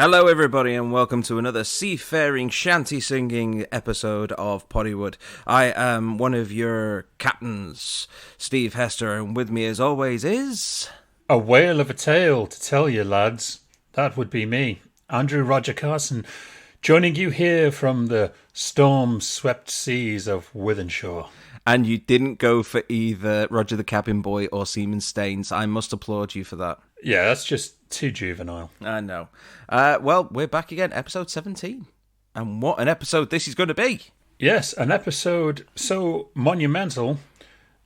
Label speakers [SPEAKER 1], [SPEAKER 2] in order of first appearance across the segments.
[SPEAKER 1] Hello everybody and welcome to another seafaring shanty singing episode of Poddywood. I am one of your captains, Steve Hester, and with me as always is...
[SPEAKER 2] A whale of a tale to tell you, lads. That would be me, Andrew Roger Carson, joining you here from the storm-swept seas of Wythenshawe.
[SPEAKER 1] And you didn't go for either Roger the Cabin Boy or Seaman Staines. I must applaud you for that.
[SPEAKER 2] Yeah, that's just too juvenile.
[SPEAKER 1] I know. Well, we're back again, episode 17. And what an episode this is going to be.
[SPEAKER 2] Yes, an episode so monumental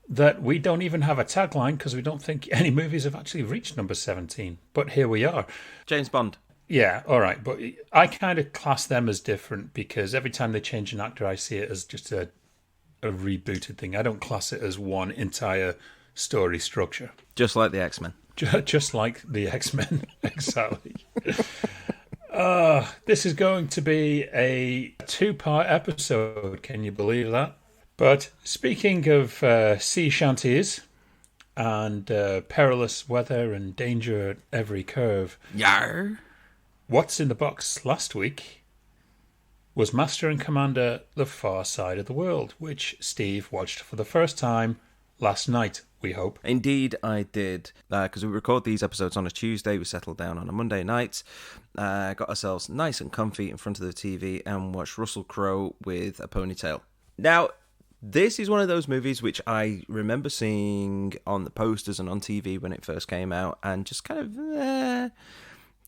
[SPEAKER 2] that we don't even have a tagline because we don't think any movies have actually reached number 17. But here we are.
[SPEAKER 1] James Bond.
[SPEAKER 2] Yeah, all right. But I kind of class them as different because every time they change an actor, I see it as just a rebooted thing. I don't class it as one entire story structure.
[SPEAKER 1] Just like the X-Men.
[SPEAKER 2] Just like the X-Men, exactly. This is going to be a two-part episode, can you believe that? But speaking of sea shanties and perilous weather and danger at every curve,
[SPEAKER 1] Yarr.
[SPEAKER 2] what's in the box last week was Master and Commander The Far Side of the World, which Steve watched for the first time last night. We hope.
[SPEAKER 1] Indeed, I did. Because we record these episodes on a Tuesday, we settled down on a Monday night, got ourselves nice and comfy in front of the TV, and watched Russell Crowe with a ponytail. Now, this is one of those movies which I remember seeing on the posters and on TV when it first came out, and just kind of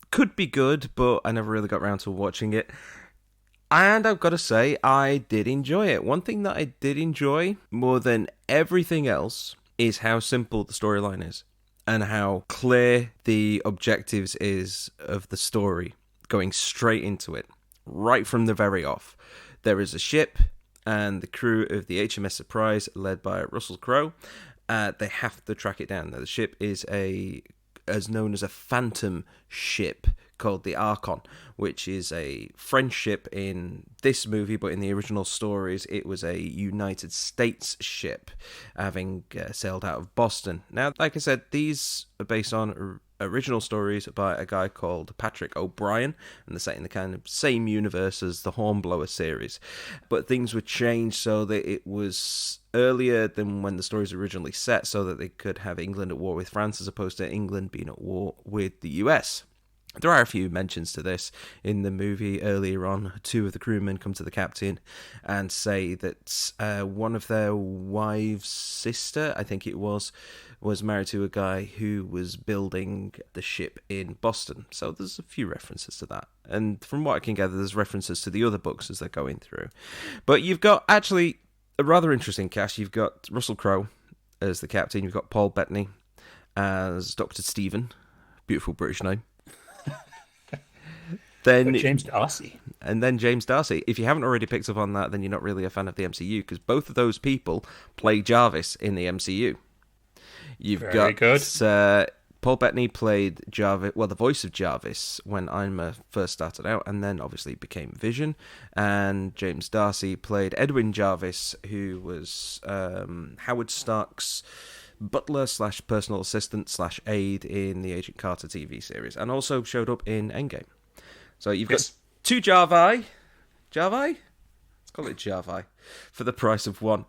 [SPEAKER 1] could be good, but I never really got around to watching it. And I've got to say, I did enjoy it. One thing that I did enjoy more than everything else is how simple the storyline is and how clear the objectives is of the story, going straight into it, right from the very off. There is a ship and the crew of the HMS Surprise, led by Russell Crowe. They have to track it down. Now, the ship is known as a phantom ship called the Archon, which is a French ship in this movie, but in the original stories it was a United States ship, having sailed out of Boston. Now, like I said, these are based on original stories by a guy called Patrick O'Brien, and they're set in the kind of same universe as the Hornblower series, but things were changed so that it was earlier than when the stories were originally set, so that they could have England at war with France as opposed to England being at war with the US. There are a few mentions to this in the movie earlier on. Two of the crewmen come to the captain and say that one of their wives' sister, I think it was married to a guy who was building the ship in Boston. So there's a few references to that. And from what I can gather, there's references to the other books as they're going through. But you've got actually a rather interesting cast. You've got Russell Crowe as the captain. You've got Paul Bettany as Dr. Stephen. Beautiful British name. Then
[SPEAKER 2] James Darcy.
[SPEAKER 1] And then James Darcy. If you haven't already picked up on that, then you're not really a fan of the MCU, because both of those people play Jarvis in the MCU. You've
[SPEAKER 2] Very
[SPEAKER 1] got
[SPEAKER 2] good.
[SPEAKER 1] Paul Bettany played Jarvis, well, the voice of Jarvis when Iron Man first started out, and then obviously became Vision. And James Darcy played Edwin Jarvis, who was Howard Stark's butler / personal assistant / aide in the Agent Carter TV series, and also showed up in Endgame. So you've got two Jarvi. Jarvi? Let's call it Jarvi. For the price of one.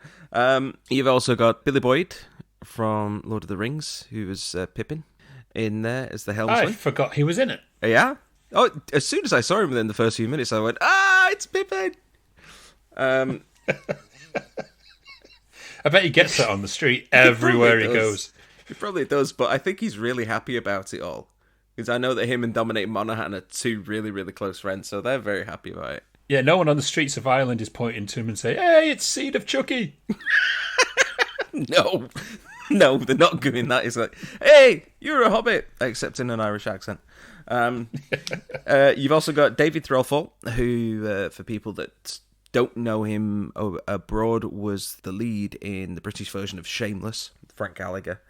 [SPEAKER 1] You've also got Billy Boyd from Lord of the Rings, who was Pippin, in there as the helmsman.
[SPEAKER 2] I forgot he was in it.
[SPEAKER 1] Yeah? Oh, as soon as I saw him within the first few minutes, I went, it's Pippin!
[SPEAKER 2] I bet he gets that on the street everywhere he goes.
[SPEAKER 1] He probably does, but I think he's really happy about it all. Because I know that him and Dominic Monaghan are two really, really close friends, so they're very happy about it.
[SPEAKER 2] Yeah, no one on the streets of Ireland is pointing to him and saying, "Hey, it's Seed of Chucky."
[SPEAKER 1] No, they're not doing that. It's like, "Hey, you're a hobbit," except in an Irish accent. You've also got David Throwful, who, for people that don't know him abroad, was the lead in the British version of Shameless, Frank Gallagher.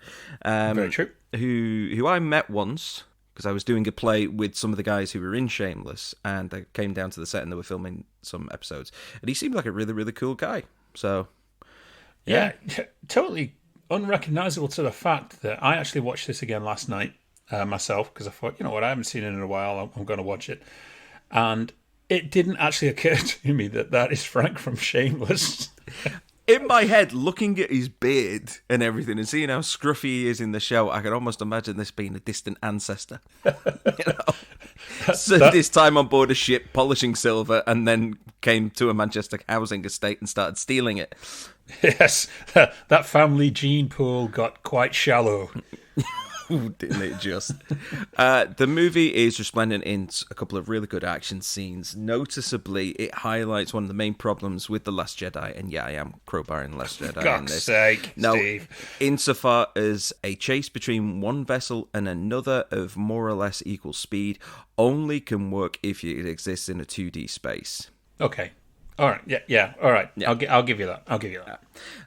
[SPEAKER 2] Very true.
[SPEAKER 1] Who I met once, because I was doing a play with some of the guys who were in Shameless, and I came down to the set and they were filming some episodes, and he seemed like a really, really cool guy. So,
[SPEAKER 2] yeah, totally unrecognisable to the fact that I actually watched this again last night, myself because I thought, you know what, I haven't seen it in a while. I'm going to watch it. And it didn't actually occur to me that is Frank from Shameless.
[SPEAKER 1] In my head, looking at his beard and everything and seeing how scruffy he is in the show, I can almost imagine this being a distant ancestor. So this time on board a ship, polishing silver, and then came to a Manchester housing estate and started stealing it.
[SPEAKER 2] Yes, that family gene pool got quite shallow.
[SPEAKER 1] Didn't it just? The movie is resplendent in a couple of really good action scenes. Noticeably, it highlights one of the main problems with The Last Jedi, and yeah, I am crowbarring The Last Jedi in
[SPEAKER 2] God's
[SPEAKER 1] this.
[SPEAKER 2] sake,
[SPEAKER 1] no,
[SPEAKER 2] Steve.
[SPEAKER 1] Insofar as a chase between one vessel and another of more or less equal speed only can work if it exists in a 2D space.
[SPEAKER 2] Okay. All right. Yeah. All right. Yeah. I'll give you that.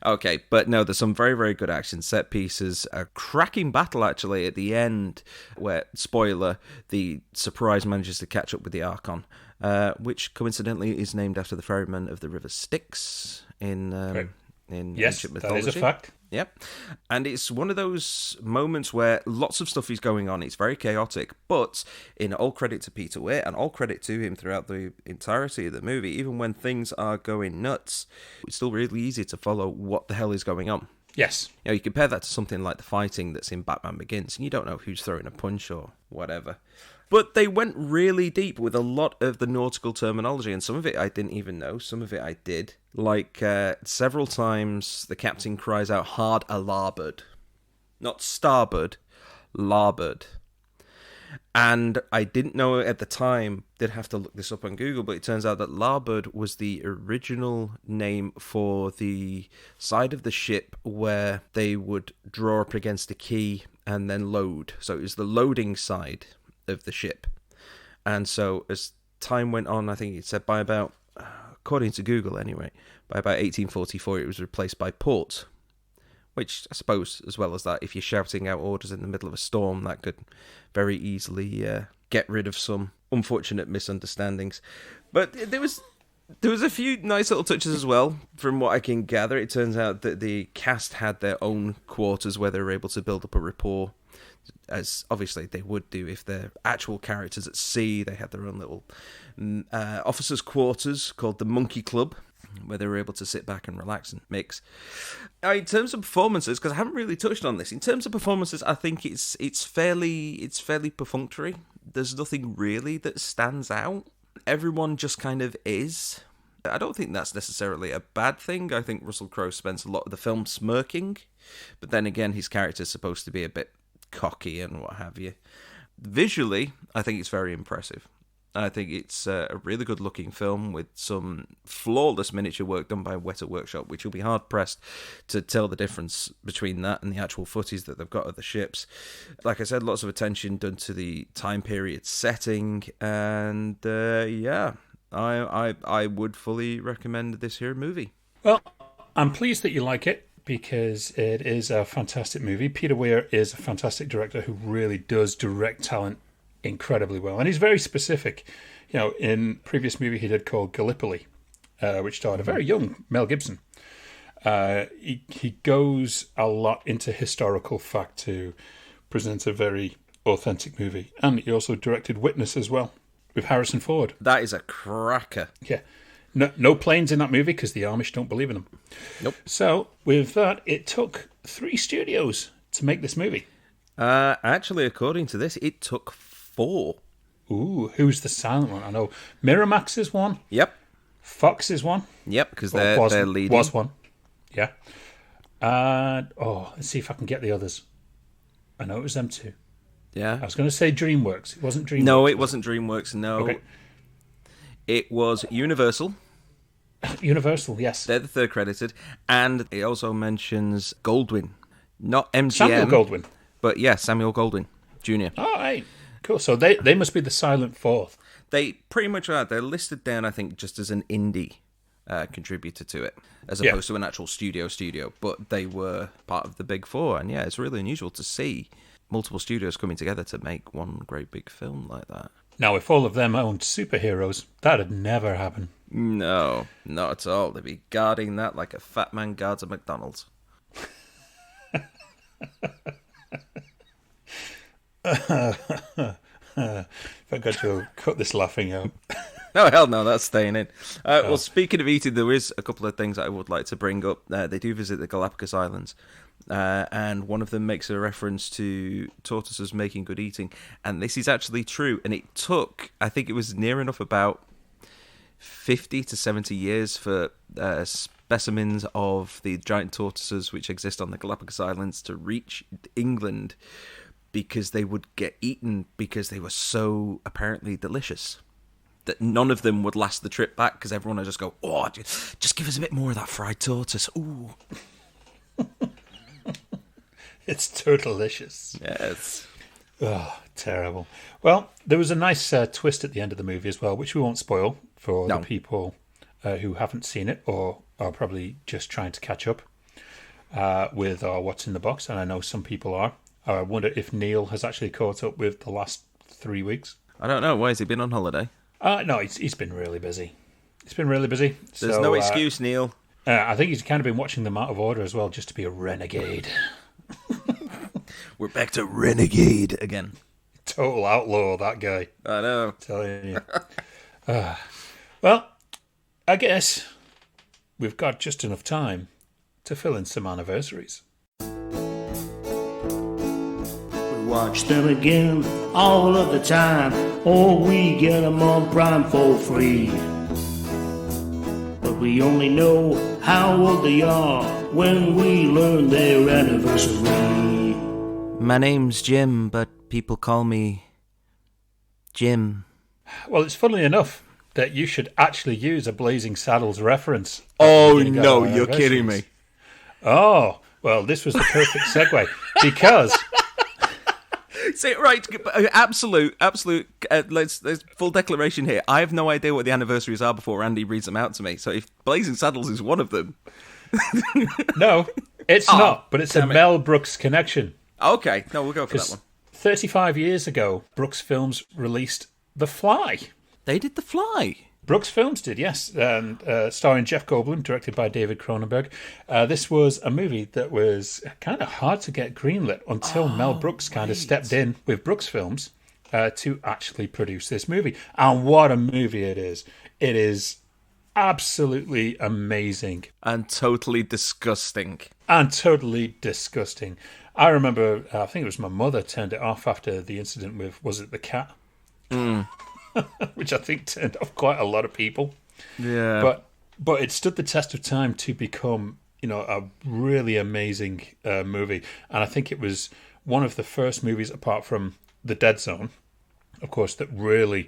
[SPEAKER 1] Okay, but no, there's some very, very good action set pieces. A cracking battle, actually, at the end, where, spoiler, the Surprise manages to catch up with the Archon, which coincidentally is named after the ferryman of the River Styx in ancient mythology.
[SPEAKER 2] That is a fact.
[SPEAKER 1] Yep. And it's one of those moments where lots of stuff is going on. It's very chaotic, but in all credit to Peter Weir and all credit to him throughout the entirety of the movie, even when things are going nuts, it's still really easy to follow what the hell is going on.
[SPEAKER 2] Yes.
[SPEAKER 1] You know, you compare that to something like the fighting that's in Batman Begins, and you don't know who's throwing a punch or whatever. But they went really deep with a lot of the nautical terminology, and some of it I didn't even know, some of it I did. Like, several times the captain cries out, hard a larboard. Not starboard, larboard. And I didn't know at the time, did have to look this up on Google, but it turns out that larboard was the original name for the side of the ship where they would draw up against a quay and then load. So it was the loading side of the ship. And so as time went on, I think it said by about, according to Google anyway, by about 1844 it was replaced by port, which I suppose, as well as that, if you're shouting out orders in the middle of a storm, that could very easily get rid of some unfortunate misunderstandings. But there was a few nice little touches as well. From what I can gather, it turns out that the cast had their own quarters where they were able to build up a rapport, as obviously they would do if they're actual characters at sea. They had their own little officers' quarters called the Monkey Club, where they were able to sit back and relax and mix. In terms of performances, because I haven't really touched on this, in terms of performances, I think it's fairly perfunctory. There's nothing really that stands out. Everyone just kind of is. I don't think that's necessarily a bad thing. I think Russell Crowe spends a lot of the film smirking, but then again, his character's supposed to be a bit cocky and what have you. Visually, I think it's very impressive. I think it's a really good looking film with some flawless miniature work done by Weta Workshop, which you'll be hard pressed to tell the difference between that and the actual footage that they've got of the ships. Like I said, lots of attention done to the time period setting, and yeah, I would fully recommend this here movie.
[SPEAKER 2] Well, I'm pleased that you like it, because it is a fantastic movie. Peter Weir is a fantastic director who really does direct talent incredibly well, and he's very specific. You know, in previous movie he did called Gallipoli, which starred a very young Mel Gibson. He goes a lot into historical fact to present a very authentic movie, and he also directed Witness as well with Harrison Ford.
[SPEAKER 1] That is a cracker.
[SPEAKER 2] Yeah. No planes in that movie because the Amish don't believe in them.
[SPEAKER 1] Nope.
[SPEAKER 2] So with that, it took 3 studios to make this movie.
[SPEAKER 1] Actually, according to this, it took 4.
[SPEAKER 2] Ooh, who's the silent one? I know Miramax is one.
[SPEAKER 1] Yep.
[SPEAKER 2] Fox is one.
[SPEAKER 1] Yep, because they're leading.
[SPEAKER 2] Was one. Yeah. Let's see if I can get the others. I know it was them 2.
[SPEAKER 1] Yeah.
[SPEAKER 2] I was going to say DreamWorks. It wasn't DreamWorks.
[SPEAKER 1] No, it wasn't DreamWorks. No.
[SPEAKER 2] Okay.
[SPEAKER 1] It was Universal.
[SPEAKER 2] Universal, yes.
[SPEAKER 1] They're the third credited. And it also mentions Goldwyn. Not MGM.
[SPEAKER 2] Samuel Goldwyn.
[SPEAKER 1] But yeah, Samuel Goldwyn Jr.
[SPEAKER 2] All right. Cool. So they must be the silent fourth.
[SPEAKER 1] They pretty much are. They're listed down, I think, just as an indie contributor to it, as opposed to an actual studio. But they were part of the Big Four. And yeah, it's really unusual to see multiple studios coming together to make one great big film like that.
[SPEAKER 2] Now, if all of them owned superheroes, that'd never happen.
[SPEAKER 1] No, not at all. They'd be guarding that like a fat man guards a McDonald's.
[SPEAKER 2] If I got to cut this laughing out.
[SPEAKER 1] No, hell no, that's staying in. Well, speaking of eating, there is a couple of things I would like to bring up. They do visit the Galapagos Islands, and one of them makes a reference to tortoises making good eating, and this is actually true. And it took, I think it was near enough about 50 to 70 years for specimens of the giant tortoises which exist on the Galapagos Islands to reach England, because they would get eaten because they were so apparently delicious that none of them would last the trip back, because everyone would just go, oh, just give us a bit more of that fried tortoise. Ooh.
[SPEAKER 2] It's too delicious.
[SPEAKER 1] Yes.
[SPEAKER 2] Oh, terrible. Well, there was a nice twist at the end of the movie as well, which we won't spoil for the people who haven't seen it or are probably just trying to catch up with our What's in the Box, and I know some people are. I wonder if Neil has actually caught up with the last 3 weeks.
[SPEAKER 1] I don't know. Why has he been on holiday?
[SPEAKER 2] No, he's been really busy. He's been really busy.
[SPEAKER 1] There's no excuse, Neil.
[SPEAKER 2] I think he's kind of been watching them out of order as well, just to be a renegade.
[SPEAKER 1] We're back to renegade again.
[SPEAKER 2] Total outlaw, that guy.
[SPEAKER 1] I know.
[SPEAKER 2] I'm telling you. Well, I guess we've got just enough time to fill in some anniversaries.
[SPEAKER 3] Watch them again all of the time, or we get them on Prime for free. But we only know how old they are when we learn their anniversary.
[SPEAKER 1] My name's Jim, but people call me Jim.
[SPEAKER 2] Well, it's funny enough that you should actually use a Blazing Saddles reference.
[SPEAKER 1] Oh, no, you're kidding me.
[SPEAKER 2] Oh, well, this was the perfect segue, because...
[SPEAKER 1] Say right, absolute. Let's full declaration here. I have no idea what the anniversaries are before Andy reads them out to me. So if Blazing Saddles is one of them,
[SPEAKER 2] no, it's not. But it's a Mel Brooks connection.
[SPEAKER 1] Okay, no, we'll go for that one.
[SPEAKER 2] 35 years ago, Brooks Films released The Fly.
[SPEAKER 1] They did The Fly.
[SPEAKER 2] Brooks Films did, yes, and starring Jeff Goldblum, directed by David Cronenberg. This was a movie that was kind of hard to get greenlit until Mel Brooks kind of stepped in with Brooks Films to actually produce this movie. And what a movie it is. It is absolutely amazing.
[SPEAKER 1] And totally disgusting.
[SPEAKER 2] I remember, I think it was my mother turned it off after the incident with, was it the cat? Which I think turned off quite a lot of people.
[SPEAKER 1] Yeah.
[SPEAKER 2] But it stood the test of time to become, a really amazing movie. And I think it was one of the first movies, apart from The Dead Zone, of course, that really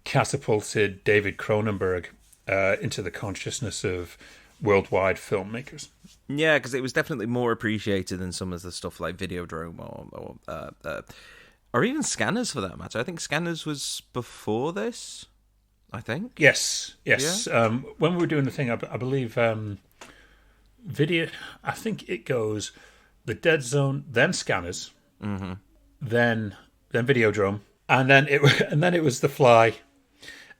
[SPEAKER 2] catapulted David Cronenberg into the consciousness of worldwide filmmakers.
[SPEAKER 1] Yeah, because it was definitely more appreciated than some of the stuff like Videodrome or even Scanners, for that matter. I think Scanners was before this, I think.
[SPEAKER 2] Yes.
[SPEAKER 1] Yeah.
[SPEAKER 2] When we were doing the thing, I believe video. I think it goes The Dead Zone, then Scanners, then Videodrome, and then it was The Fly,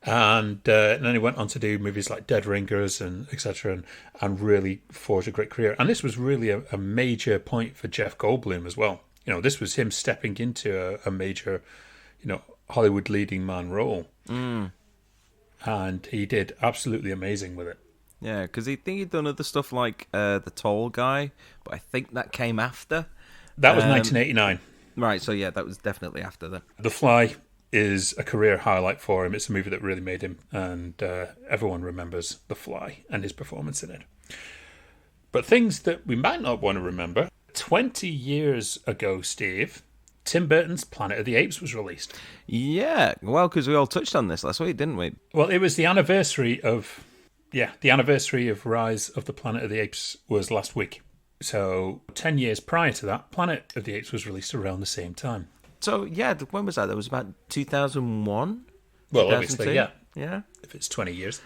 [SPEAKER 2] and then he went on to do movies like Dead Ringers and etc. and really forged a great career. And this was really a major point for Jeff Goldblum as well. This was him stepping into a major, Hollywood leading man role. And he did absolutely amazing with it.
[SPEAKER 1] Yeah, because I think he'd done other stuff like The Tall Guy, but I think that came after.
[SPEAKER 2] That was 1989.
[SPEAKER 1] Right, so yeah, that was definitely after that.
[SPEAKER 2] The Fly is a career highlight for him. It's a movie that really made him, and everyone remembers The Fly and his performance in it. But things that we might not want to remember... 20 years ago, Steve, Tim Burton's Planet of the Apes was released.
[SPEAKER 1] Yeah, well, because we all touched on this last week, didn't we?
[SPEAKER 2] Well, it was the anniversary of Rise of the Planet of the Apes was last week. So 10 years prior to that, Planet of the Apes was released around the same time.
[SPEAKER 1] So, yeah, when was that? That was about 2001?
[SPEAKER 2] Well, obviously, yeah.
[SPEAKER 1] Yeah?
[SPEAKER 2] If it's 20 years.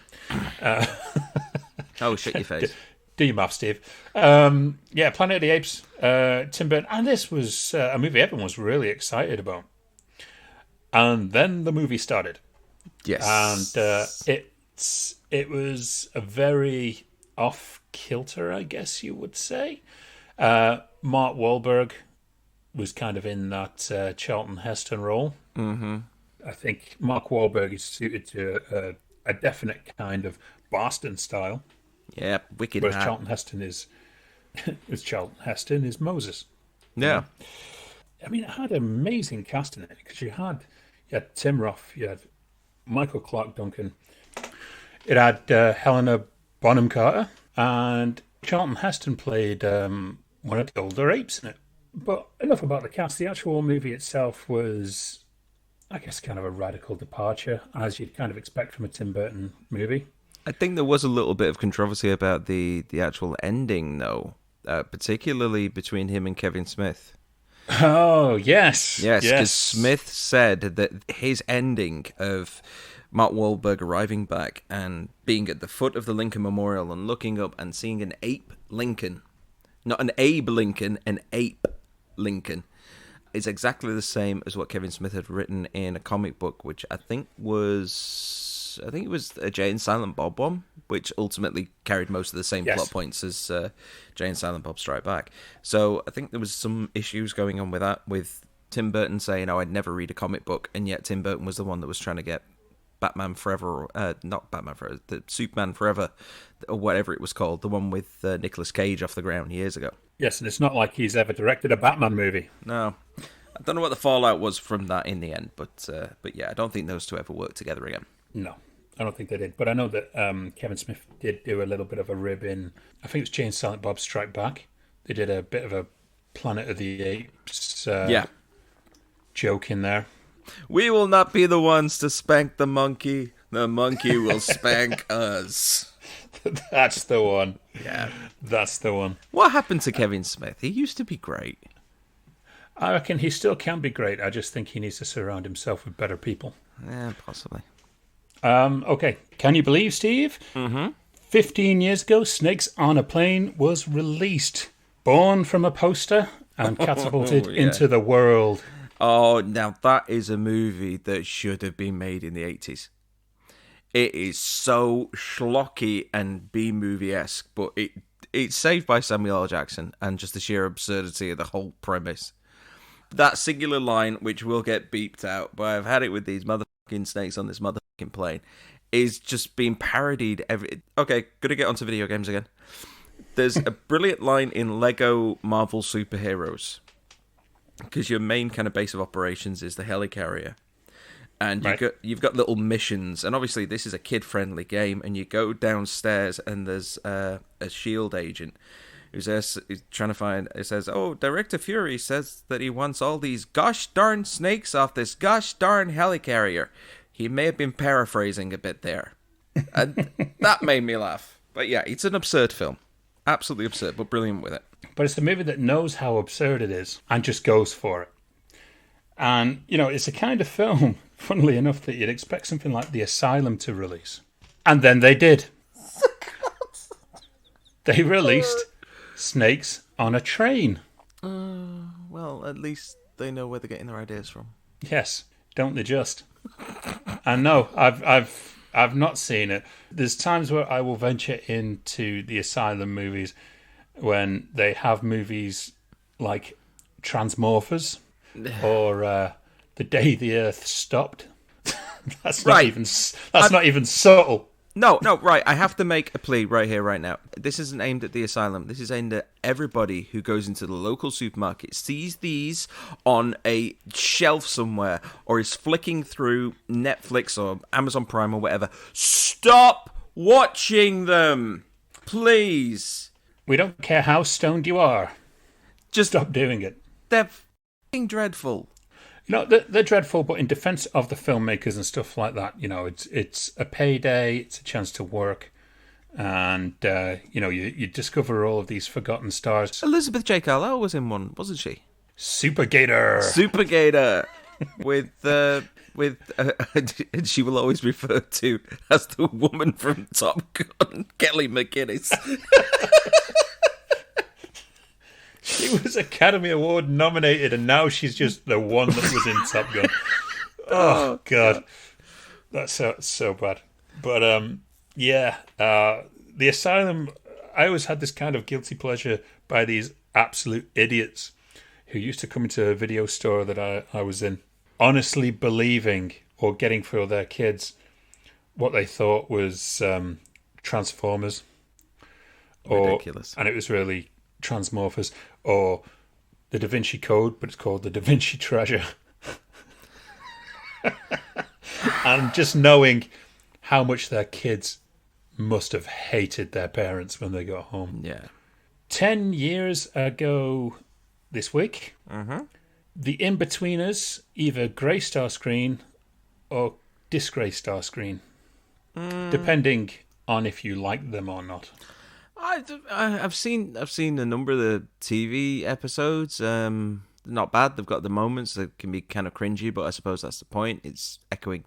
[SPEAKER 1] Oh, shut your face.
[SPEAKER 2] Do your math, Steve. Planet of the Apes, Tim Burton. And this was a movie everyone was really excited about. And then the movie started.
[SPEAKER 1] Yes.
[SPEAKER 2] And it was a very off-kilter, I guess you would say. Mark Wahlberg was kind of in that Charlton Heston role. Mm-hmm. I think Mark Wahlberg is suited to a definite kind of Boston style.
[SPEAKER 1] Yeah, wicked.
[SPEAKER 2] Whereas Charlton Heston is Moses.
[SPEAKER 1] Yeah.
[SPEAKER 2] I mean, it had an amazing cast in it because you had Tim Roth, you had Michael Clarke Duncan, it had Helena Bonham Carter, and Charlton Heston played one of the older apes in it. But enough about the cast. The actual movie itself was, I guess, kind of a radical departure, as you'd kind of expect from a Tim Burton movie.
[SPEAKER 1] I think there was a little bit of controversy about the actual ending, though, particularly between him and Kevin Smith.
[SPEAKER 2] Oh, yes.
[SPEAKER 1] Yes, because Smith said that his ending of Mark Wahlberg arriving back and being at the foot of the Lincoln Memorial and looking up and seeing an ape Lincoln, not an Abe Lincoln, an ape Lincoln, is exactly the same as what Kevin Smith had written in a comic book, which I think it was a Jay and Silent Bob one, which ultimately carried most of the same plot points as Jay and Silent Bob Strike Back. So I think there was some issues going on with that, with Tim Burton saying, "Oh, I'd never read a comic book," and yet Tim Burton was the one that was trying to get Batman Forever, not Batman Forever, the Superman Forever, or whatever it was called, the one with Nicolas Cage off the ground years ago.
[SPEAKER 2] Yes, and it's not like he's ever directed a Batman movie.
[SPEAKER 1] No. I don't know what the fallout was from that in the end, but yeah, I don't think those two ever worked together again.
[SPEAKER 2] No, I don't think they did. But I know that Kevin Smith did do a little bit of a rib in, I think it's Jay and Silent Bob Strike Back. They did a bit of a Planet of the Apes joke in there.
[SPEAKER 1] We will not be the ones to spank the monkey will spank us.
[SPEAKER 2] That's the one.
[SPEAKER 1] Yeah.
[SPEAKER 2] That's the one.
[SPEAKER 1] What happened to Kevin Smith? He used to be great.
[SPEAKER 2] I reckon he still can be great. I just think he needs to surround himself with better people.
[SPEAKER 1] Yeah, possibly.
[SPEAKER 2] Okay. Can you believe, Steve? 15 years ago, Snakes on a Plane was released. Born from a poster and catapulted into the world.
[SPEAKER 1] Oh, now that is a movie that should have been made in the 80s. It is so schlocky and B-movie-esque, but it's saved by Samuel L. Jackson and just the sheer absurdity of the whole premise. That singular line, which will get beeped out, but I've had it with these motherfucking snakes on this motherfucking plane, is just being parodied Okay, gonna get onto video games again. There's a brilliant line in Lego Marvel Superheroes, because your main kind of base of operations is the helicarrier. And you've got little missions, and obviously this is a kid-friendly game, and you go downstairs and there's a S.H.I.E.L.D. agent who's trying to find, it says, "Oh, Director Fury says that he wants all these gosh darn snakes off this gosh darn helicarrier." He may have been paraphrasing a bit there. And that made me laugh. But yeah, it's an absurd film. Absolutely absurd, but brilliant with it.
[SPEAKER 2] But it's a movie that knows how absurd it is and just goes for it. And, it's a kind of film, funnily enough, that you'd expect something like The Asylum to release. And then they did. They released Snakes on a Train.
[SPEAKER 1] Well, at least they know where they're getting their ideas from.
[SPEAKER 2] Yes, don't they just? And no, I've not seen it. There's times where I will venture into the Asylum movies when they have movies like Transmorphers or The Day the Earth Stopped. That's not even subtle.
[SPEAKER 1] No, right. I have to make a plea right here, right now. This isn't aimed at the Asylum. This is aimed at everybody who goes into the local supermarket, sees these on a shelf somewhere, or is flicking through Netflix or Amazon Prime or whatever. Stop watching them, please.
[SPEAKER 2] We don't care how stoned you are. Just stop doing it.
[SPEAKER 1] They're f***ing dreadful.
[SPEAKER 2] They're dreadful, but in defense of the filmmakers and stuff like that, it's a payday, it's a chance to work, and, you discover all of these forgotten stars.
[SPEAKER 1] Elizabeth J. Carlisle was in one, wasn't she?
[SPEAKER 2] Super Gator!
[SPEAKER 1] with and she will always refer to as the woman from Top Gun, Kelly McGillis.
[SPEAKER 2] She was Academy Award nominated, and now she's just the one that was in Top Gun. Oh, God. That's so bad. But, The Asylum, I always had this kind of guilty pleasure by these absolute idiots who used to come into a video store that I was in, honestly believing or getting for their kids what they thought was Transformers.
[SPEAKER 1] Ridiculous.
[SPEAKER 2] And it was really Transmorphers, or the Da Vinci Code, but it's called the Da Vinci Treasure. And just knowing how much their kids must have hated their parents when they got home.
[SPEAKER 1] Yeah.
[SPEAKER 2] 10 years ago this week, the In-Betweeners either graced our screen or disgraced our screen, depending on if you like them or not.
[SPEAKER 1] I've seen a number of the TV episodes. Not bad. They've got the moments that can be kind of cringy, but I suppose that's the point. It's echoing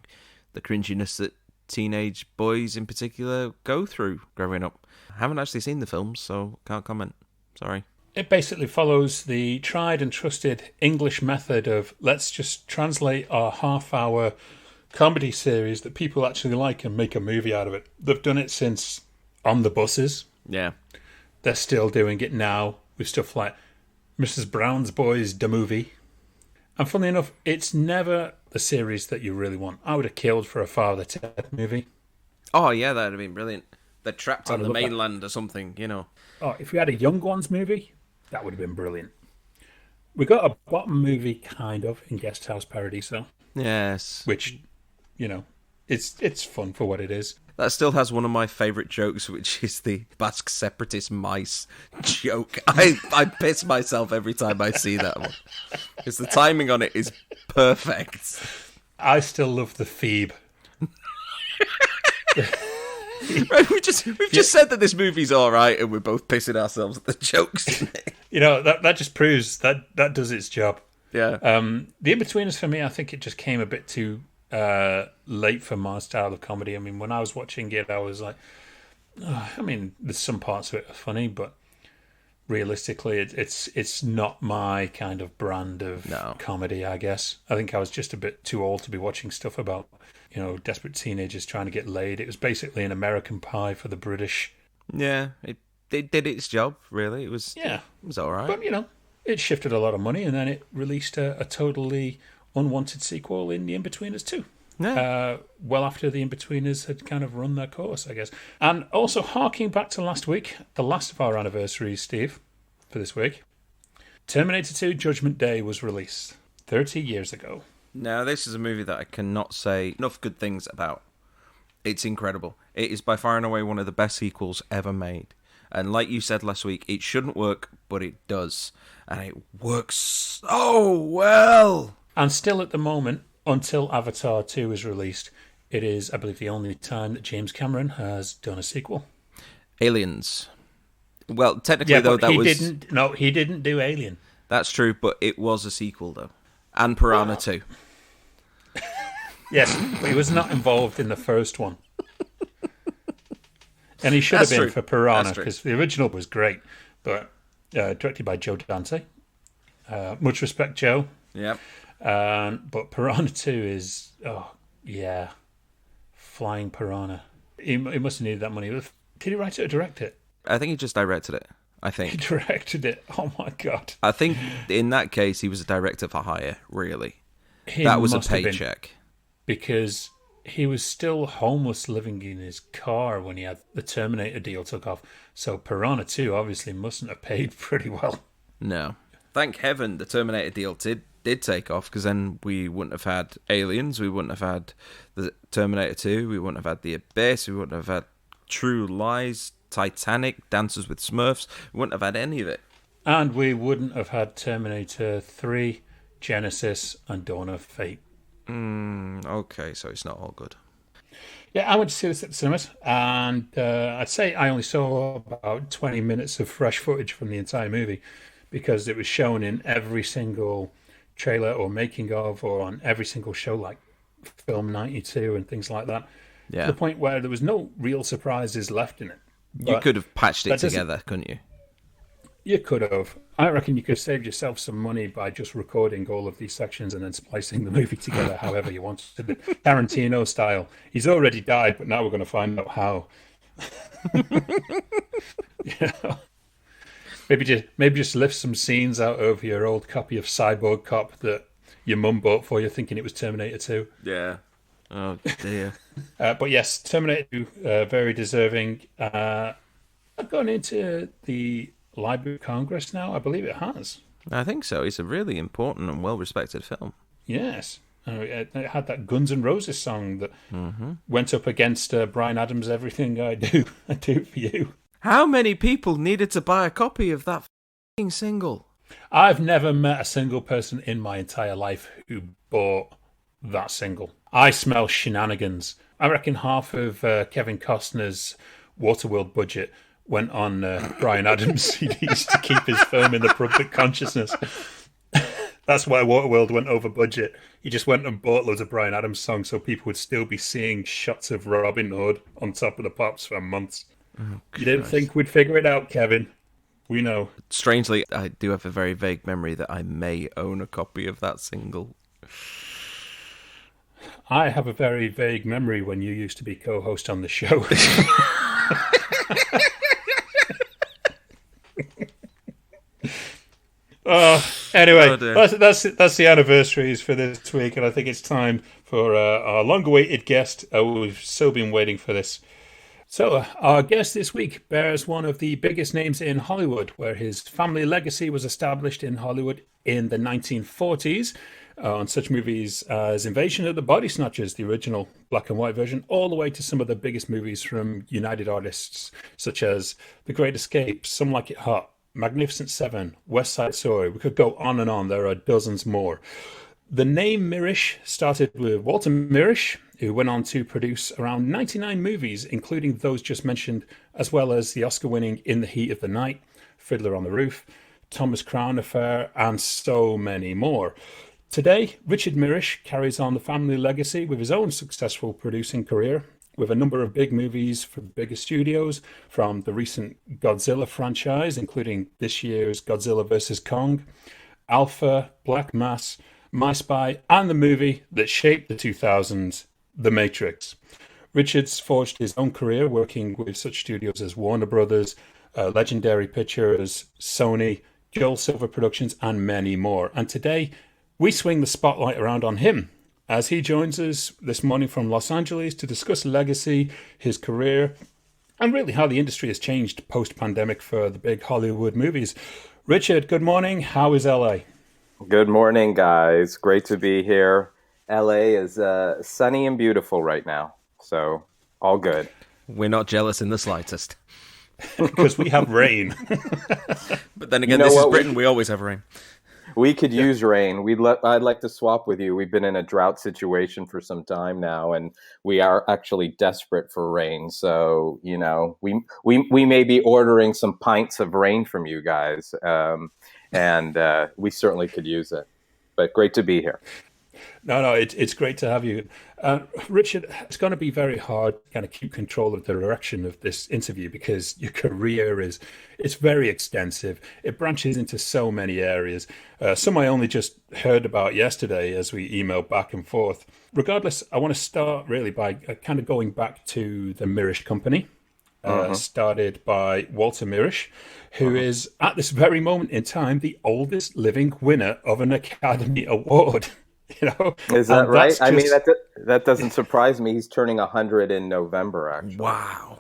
[SPEAKER 1] the cringiness that teenage boys in particular go through growing up. I haven't actually seen the films, so can't comment. Sorry.
[SPEAKER 2] It basically follows the tried and trusted English method of let's just translate our half-hour comedy series that people actually like and make a movie out of it. They've done it since On the Buses.
[SPEAKER 1] Yeah.
[SPEAKER 2] They're still doing it now with stuff like Mrs. Brown's Boys, the movie. And funnily enough, it's never the series that you really want. I would have killed for a Father Ted movie.
[SPEAKER 1] Oh, yeah, that would have been brilliant. They're trapped on the
[SPEAKER 2] love that.
[SPEAKER 1] mainland or something, you know.
[SPEAKER 2] Oh, if we had a Young Ones movie, that would have been brilliant. We got a bottom movie, kind of, in Guest House Paradiso.
[SPEAKER 1] Yes.
[SPEAKER 2] Which, you know, it's fun for what it is.
[SPEAKER 1] That still has one of my favourite jokes, which is the Basque separatist mice joke. I piss myself every time I see that one. Because the timing on it is perfect.
[SPEAKER 2] I still love the Phoebe.
[SPEAKER 1] Right, we've just said that this movie's all right, and we're both pissing ourselves at the jokes in it.
[SPEAKER 2] You know, that just proves that does its job.
[SPEAKER 1] Yeah.
[SPEAKER 2] The In-Betweeners, for me, I think it just came a bit too late for my style of comedy. I mean, when I was watching it, I was like, I mean, there's some parts of it are funny, but realistically, it's not my kind of brand of comedy, I guess. I think I was just a bit too old to be watching stuff about, you know, desperate teenagers trying to get laid. It was basically an American Pie for the British.
[SPEAKER 1] Yeah, it did its job, really. It was all right.
[SPEAKER 2] But, you know, it shifted a lot of money, and then it released a totally unwanted sequel in The In-Betweeners 2.
[SPEAKER 1] Yeah.
[SPEAKER 2] Well after The In-Betweeners had kind of run their course, I guess. And also, harking back to last week, the last of our anniversaries, Steve, for this week, Terminator 2 Judgment Day was released 30 years ago.
[SPEAKER 1] Now, this is a movie that I cannot say enough good things about. It's incredible. It is by far and away one of the best sequels ever made. And like you said last week, it shouldn't work, but it does. And it works so well.
[SPEAKER 2] And still at the moment, until Avatar 2 is released, it is, I believe, the only time that James Cameron has done a sequel.
[SPEAKER 1] Aliens. Well, technically, though, that was...
[SPEAKER 2] he didn't do Alien.
[SPEAKER 1] That's true, but it was a sequel, though. And Piranha 2.
[SPEAKER 2] Yes, but he was not involved in the first one. And he should have been for Piranha, because the original was great, but directed by Joe Dante. Much respect, Joe.
[SPEAKER 1] Yep.
[SPEAKER 2] But Piranha 2 is, flying Piranha. He must have needed that money. Did he write it or direct it?
[SPEAKER 1] I think he just directed it.
[SPEAKER 2] He directed it. Oh my God.
[SPEAKER 1] I think in that case, he was a director for hire, really. That was a paycheck.
[SPEAKER 2] Because he was still homeless living in his car when he had the Terminator deal took off. So Piranha 2 obviously mustn't have paid pretty well.
[SPEAKER 1] No. Thank heaven the Terminator deal did take off, because then we wouldn't have had Aliens, we wouldn't have had the Terminator 2, we wouldn't have had The Abyss, we wouldn't have had True Lies, Titanic, Dances with Smurfs. We wouldn't have had any of it.
[SPEAKER 2] And we wouldn't have had Terminator 3, Genesis, and Dawn of Fate.
[SPEAKER 1] Okay, so it's not all good.
[SPEAKER 2] Yeah, I went to see this at the cinemas, and I'd say I only saw about 20 minutes of fresh footage from the entire movie, because it was shown in every single trailer or making of, or on every single show like Film 92 and things like that.
[SPEAKER 1] Yeah.
[SPEAKER 2] To the point where there was no real surprises left in it.
[SPEAKER 1] You could have patched it together, couldn't you?
[SPEAKER 2] You could have. I reckon you could have saved yourself some money by just recording all of these sections and then splicing the movie together however you wanted it. Tarantino style. He's already died, but now we're going to find out how. Maybe just lift some scenes out of your old copy of Cyborg Cop that your mum bought for you, thinking it was Terminator 2.
[SPEAKER 1] Yeah. Oh dear.
[SPEAKER 2] But yes, Terminator 2, very deserving. I've gone into the Library of Congress now. I believe it has.
[SPEAKER 1] I think so. It's a really important and well-respected film.
[SPEAKER 2] Yes. It had that Guns N' Roses song that went up against Bryan Adams' Everything I Do, I Do For You.
[SPEAKER 1] How many people needed to buy a copy of that f***ing single?
[SPEAKER 2] I've never met a single person in my entire life who bought that single. I smell shenanigans. I reckon half of Kevin Costner's Waterworld budget went on Bryan Adams' CDs to keep his film in the public consciousness. That's why Waterworld went over budget. He just went and bought loads of Bryan Adams songs so people would still be seeing shots of Robin Hood on Top of the Pops for months.
[SPEAKER 1] Oh,
[SPEAKER 2] you didn't think we'd figure it out, Kevin. We know.
[SPEAKER 1] Strangely, I do have a very vague memory that I may own a copy of that single.
[SPEAKER 2] I have a very vague memory when you used to be co-host on the show. Anyway, that's the anniversaries for this week, and I think it's time for our long-awaited guest. We've so been waiting for this. So, our guest this week bears one of the biggest names in Hollywood, where his family legacy was established in Hollywood in the 1940s on such movies as Invasion of the Body Snatchers, the original black and white version, all the way to some of the biggest movies from United Artists, such as The Great Escape, Some Like It Hot, Magnificent Seven, West Side Story. We could go on and on. There are dozens more. The name Mirisch started with Walter Mirisch, who went on to produce around 99 movies, including those just mentioned, as well as the Oscar-winning In the Heat of the Night, Fiddler on the Roof, Thomas Crown Affair, and so many more. Today, Richard Mirisch carries on the family legacy with his own successful producing career, with a number of big movies for bigger studios, from the recent Godzilla franchise, including this year's Godzilla vs. Kong, Alpha, Black Mass, My Spy, and the movie that shaped the 2000s, The Matrix. Richards forged his own career working with such studios as Warner Brothers, Legendary Pictures, Sony, Joel Silver Productions, and many more. And today, we swing the spotlight around on him as he joins us this morning from Los Angeles to discuss legacy, his career, and really how the industry has changed post-pandemic for the big Hollywood movies. Richard, good morning. How is LA?
[SPEAKER 4] Good morning, guys. Great to be here. LA is sunny and beautiful right now, so all good.
[SPEAKER 1] We're not jealous in the slightest.
[SPEAKER 2] Because we have rain.
[SPEAKER 1] But then again, this is Britain. We always have rain.
[SPEAKER 4] We could use rain. I'd like to swap with you. We've been in a drought situation for some time now, and we are actually desperate for rain. So, we may be ordering some pints of rain from you guys, and we certainly could use it. But great to be here.
[SPEAKER 2] No, it's great to have you. Richard, it's going to be very hard to kind of keep control of the direction of this interview because your career it's very extensive. It branches into so many areas. Some I only just heard about yesterday as we emailed back and forth. Regardless, I want to start really by kind of going back to the Mirisch Company, started by Walter Mirisch, who is at this very moment in time the oldest living winner of an Academy Award.
[SPEAKER 4] Is that right? I mean, that doesn't surprise me. He's turning 100 in November, actually.
[SPEAKER 1] Wow.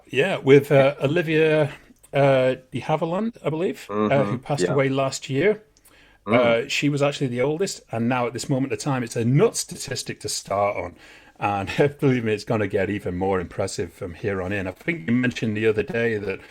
[SPEAKER 4] Yeah,
[SPEAKER 2] with Olivia de Havilland, I believe, who passed away last year. She was actually the oldest, and now at this moment of time, it's a nuts statistic to start on. And believe me, it's going to get even more impressive from here on in. I think you mentioned the other day that,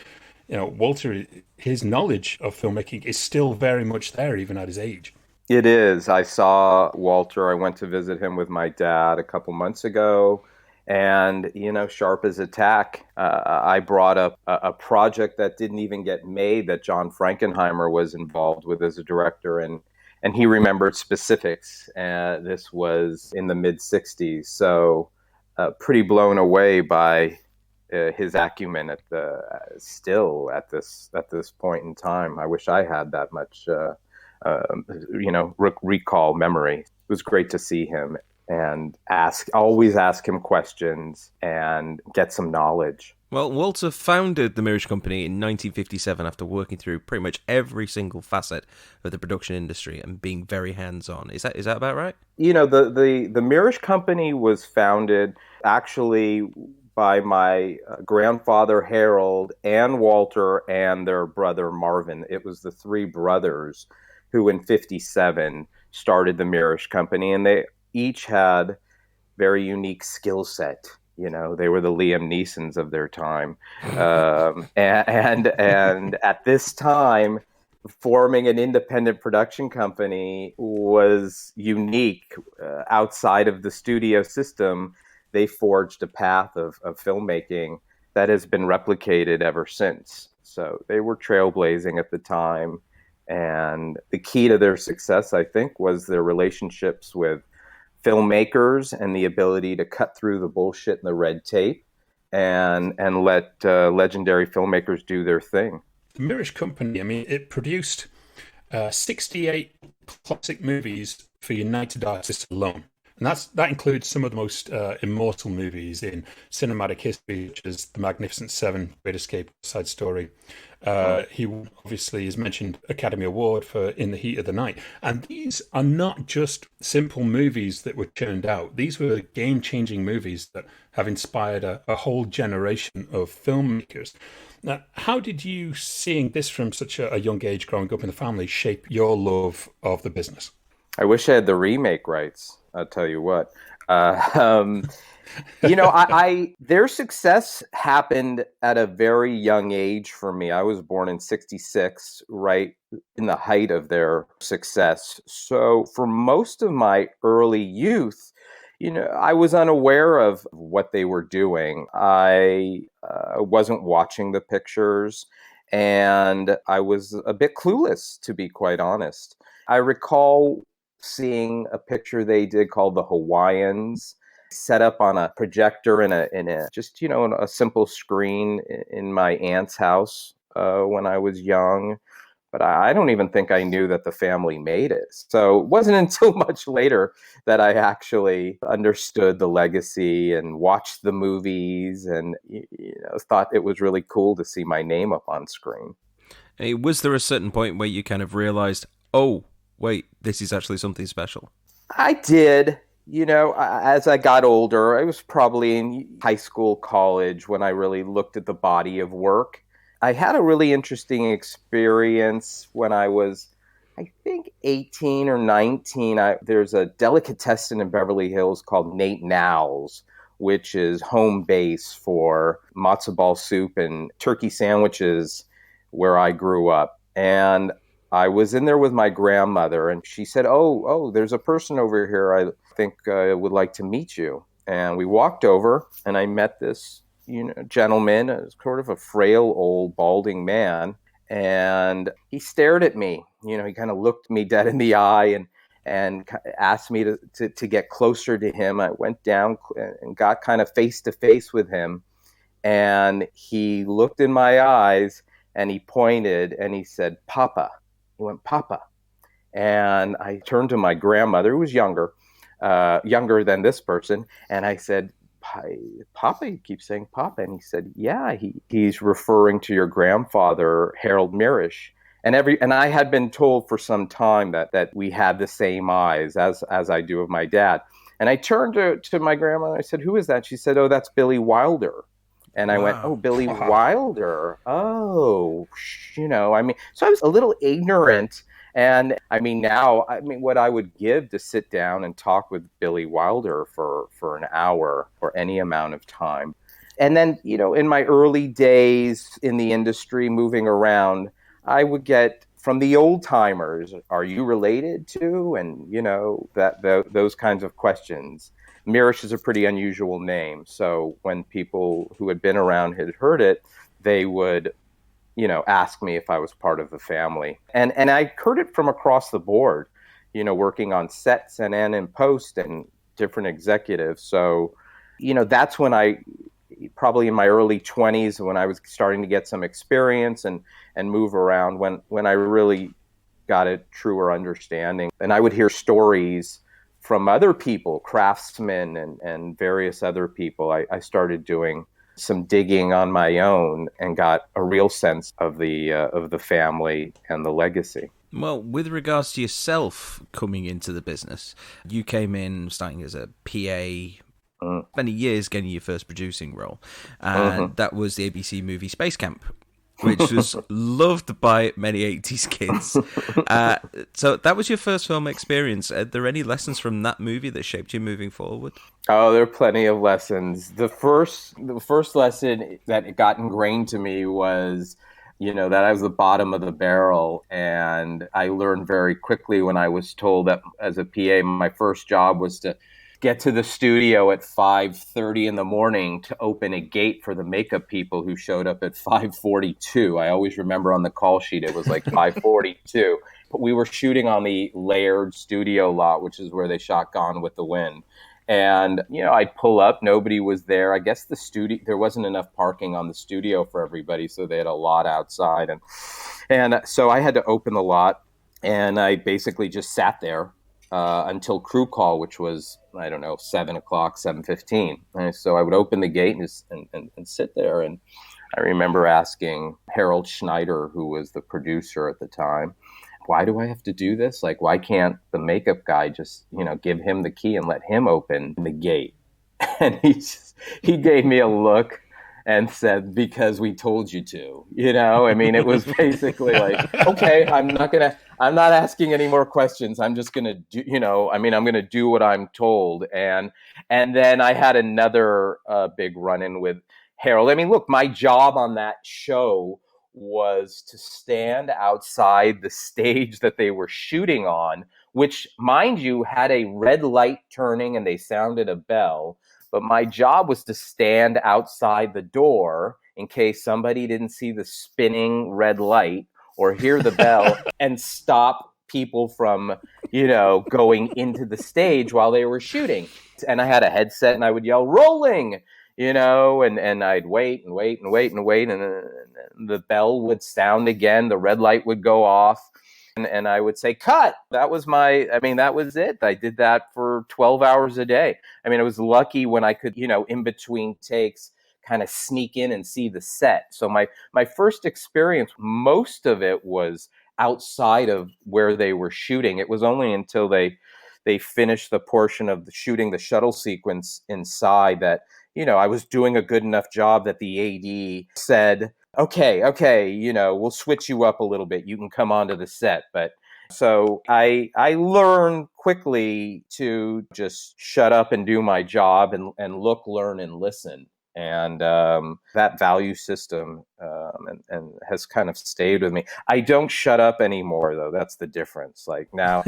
[SPEAKER 2] Walter, his knowledge of filmmaking is still very much there, even at his age.
[SPEAKER 4] It is. I saw Walter. I went to visit him with my dad a couple months ago. And, sharp as a tack, I brought up a project that didn't even get made that John Frankenheimer was involved with as a director. And he remembered specifics. This was in the mid-'60s. So pretty blown away by his acumen at this point in time. I wish I had that much recall memory. It was great to see him. and always ask him questions and get some knowledge.
[SPEAKER 1] Well, Walter founded the Mirisch Company in 1957 after working through pretty much every single facet of the production industry and being very hands-on. Is that about right?
[SPEAKER 4] You know, the Mirisch Company was founded actually by my grandfather Harold and Walter and their brother Marvin. It was the three brothers who in 57 started the Mirisch Company, and they each had very unique skill set. You know, they were the Liam Neesons of their time. And at this time, forming an independent production company was unique. Outside of the studio system, they forged a path of filmmaking that has been replicated ever since. So they were trailblazing at the time. And the key to their success, I think, was their relationships with filmmakers and the ability to cut through the bullshit and the red tape and let legendary filmmakers do their thing.
[SPEAKER 2] The Mirisch Company, I mean, it produced 68 classic movies for United Artists alone. And that includes some of the most immortal movies in cinematic history, such as The Magnificent Seven, Great Escape, Side Story. He obviously is mentioned Academy Award for In the Heat of the Night. And these are not just simple movies that were churned out. These were game-changing movies that have inspired a whole generation of filmmakers. Now, how did you, seeing this from such a young age, growing up in the family, shape your love of the business?
[SPEAKER 4] I wish I had the remake rights. I'll tell you what. You know, their success happened at a very young age for me. I was born in '66, right in the height of their success. So for most of my early youth, you know, I was unaware of what they were doing. I wasn't watching the pictures, and I was a bit clueless, to be quite honest. I recall seeing a picture they did called The Hawaiians, set up on a projector in a just, you know, a simple screen in my aunt's house when I was young. But I don't even think I knew that the family made it. So it wasn't until much later that I actually understood the legacy and watched the movies and, you know, thought it was really cool to see my name up on screen.
[SPEAKER 1] Hey, was there a certain point where you kind of realized, oh, wait, this is actually something special?
[SPEAKER 4] I did. You know, as I got older, I was probably in high school, college, when I really looked at the body of work. I had a really interesting experience when I was, I think, 18 or 19. There's a delicatessen in Beverly Hills called Nate Now's, which is home base for matzo ball soup and turkey sandwiches where I grew up. And I was in there with my grandmother, and she said, oh, there's a person over here I think would like to meet you. And we walked over, and I met this, you know, gentleman, sort of a frail, old, balding man. And he stared at me. You know, he kind of looked me dead in the eye and asked me to get closer to him. I went down and got kind of face to face with him. And he looked in my eyes, and he pointed, and he said, Papa. He went, Papa. And I turned to my grandmother, who was younger than this person. And I said, Papa, you keep saying Papa. And he said, yeah, he's referring to your grandfather, Harold Mirisch. And I had been told for some time that we had the same eyes as I do of my dad. And I turned to my grandmother. I said, who is that? She said, oh, that's Billy Wilder. And I went, oh, Billy Wilder. Oh, you know, I mean, so I was a little ignorant. And I mean, now, I mean, what I would give to sit down and talk with Billy Wilder for an hour or any amount of time. And then, you know, in my early days in the industry, moving around, I would get from the old timers, are you related to? And, you know, those kinds of questions. Mirisch is a pretty unusual name. So when people who had been around had heard it, they would, you know, ask me if I was part of the family. And I heard it from across the board, you know, working on sets and in post and different executives. So, you know, that's when probably in my early 20s, when I was starting to get some experience and move around, when I really got a truer understanding. And I would hear stories from other people, craftsmen and various other people, I started doing some digging on my own and got a real sense of the family and the legacy.
[SPEAKER 1] Well, with regards to yourself coming into the business, you came in starting as a PA, many years getting your first producing role, and that was the ABC movie Space Camp, which was loved by many 80s kids. So that was your first film experience. Are there any lessons from that movie that shaped you moving forward?
[SPEAKER 4] Oh, there are plenty of lessons. The first lesson that got ingrained to me was, that I was the bottom of the barrel. And I learned very quickly when I was told that as a PA, my first job was to get to the studio at 5:30 in the morning to open a gate for the makeup people who showed up at 5:42. I always remember on the call sheet, it was like 5:42. But we were shooting on the layered studio lot, which is where they shot Gone with the Wind. And, I'd pull up, nobody was there. I guess there wasn't enough parking on the studio for everybody, so they had a lot outside. And so I had to open the lot, and I basically just sat there until crew call, which was, 7 o'clock, 7:15. And so I would open the gate and sit there. And I remember asking Harold Schneider, who was the producer at the time, why do I have to do this? Like, why can't the makeup guy just, give him the key and let him open the gate? And he gave me a look and said, because we told you to, it was basically like, okay, I'm not asking any more questions. I'm just going to do, I'm going to do what I'm told. And then I had another big run-in with Harold. Look, my job on that show was to stand outside the stage that they were shooting on, which, mind you, had a red light turning and they sounded a bell. But my job was to stand outside the door in case somebody didn't see the spinning red light or hear the bell and stop people from, going into the stage while they were shooting. And I had a headset and I would yell, rolling, and I'd wait and wait and wait and wait. And the bell would sound again. The red light would go off. And I would say, cut. That was that was it. I did that for 12 hours a day. I was lucky when I could, in between takes, kind of sneak in and see the set. So my first experience, most of it was outside of where they were shooting. It was only until they finished the portion of the shooting the shuttle sequence inside that, I was doing a good enough job that the AD said, okay, we'll switch you up a little bit. You can come onto the set. But so I learned quickly to just shut up and do my job and look, learn, and listen. And that value system and has kind of stayed with me. I don't shut up anymore, though. That's the difference. Like now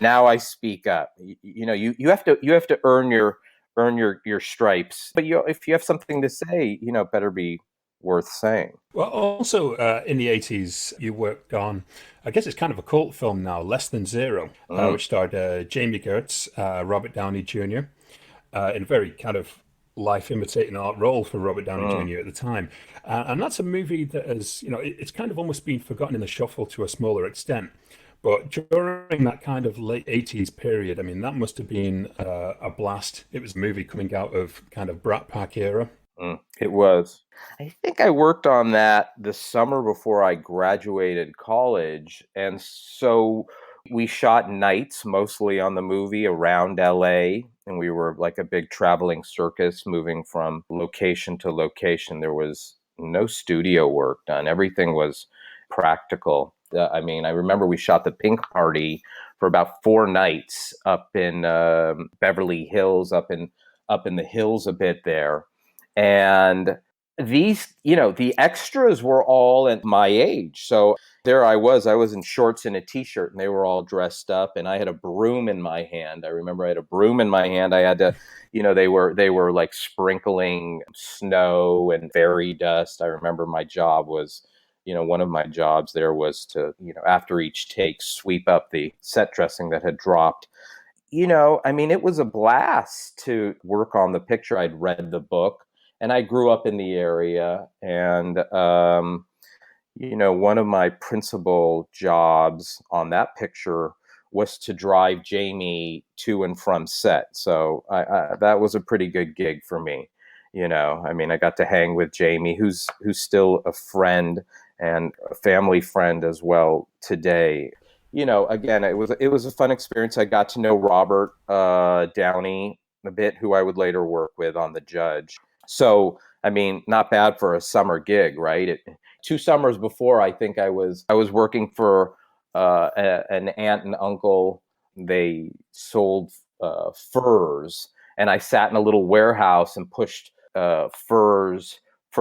[SPEAKER 4] I speak up. You have to earn your stripes. But if you have something to say, better be worth saying.
[SPEAKER 2] Well, also in the 80s, you worked on, I guess it's kind of a cult film now, Less Than Zero, which starred Jamie Gertz, Robert Downey Jr., in a very kind of life-imitating art role for Robert Downey Jr. at the time. And that's a movie that has, it's kind of almost been forgotten in the shuffle to a smaller extent. But during that kind of late 80s period, that must have been a blast. It was a movie coming out of kind of Brat Pack era.
[SPEAKER 4] It was. I think I worked on that the summer before I graduated college. And so we shot nights mostly on the movie around LA. And we were like a big traveling circus moving from location to location. There was no studio work done. Everything was practical. I remember we shot the Pink Party for about 4 nights up in Beverly Hills, up in the hills a bit there. And these, the extras were all at my age. So there I was in shorts and a t-shirt and they were all dressed up and I had a broom in my hand. I remember I had a broom in my hand. I had to, they were like sprinkling snow and fairy dust. I remember my job was, one of my jobs there was to, after each take, sweep up the set dressing that had dropped. It was a blast to work on the picture. I'd read the book. And I grew up in the area, and, one of my principal jobs on that picture was to drive Jamie to and from set. So that was a pretty good gig for me. I mean, I got to hang with Jamie, who's still a friend and a family friend as well today. Again, it was a fun experience. I got to know Robert Downey a bit, who I would later work with on The Judge. So, I mean, not bad for a summer gig, right? 2 summers before, I think I was working for an aunt and uncle. They sold furs, and I sat in a little warehouse and pushed fur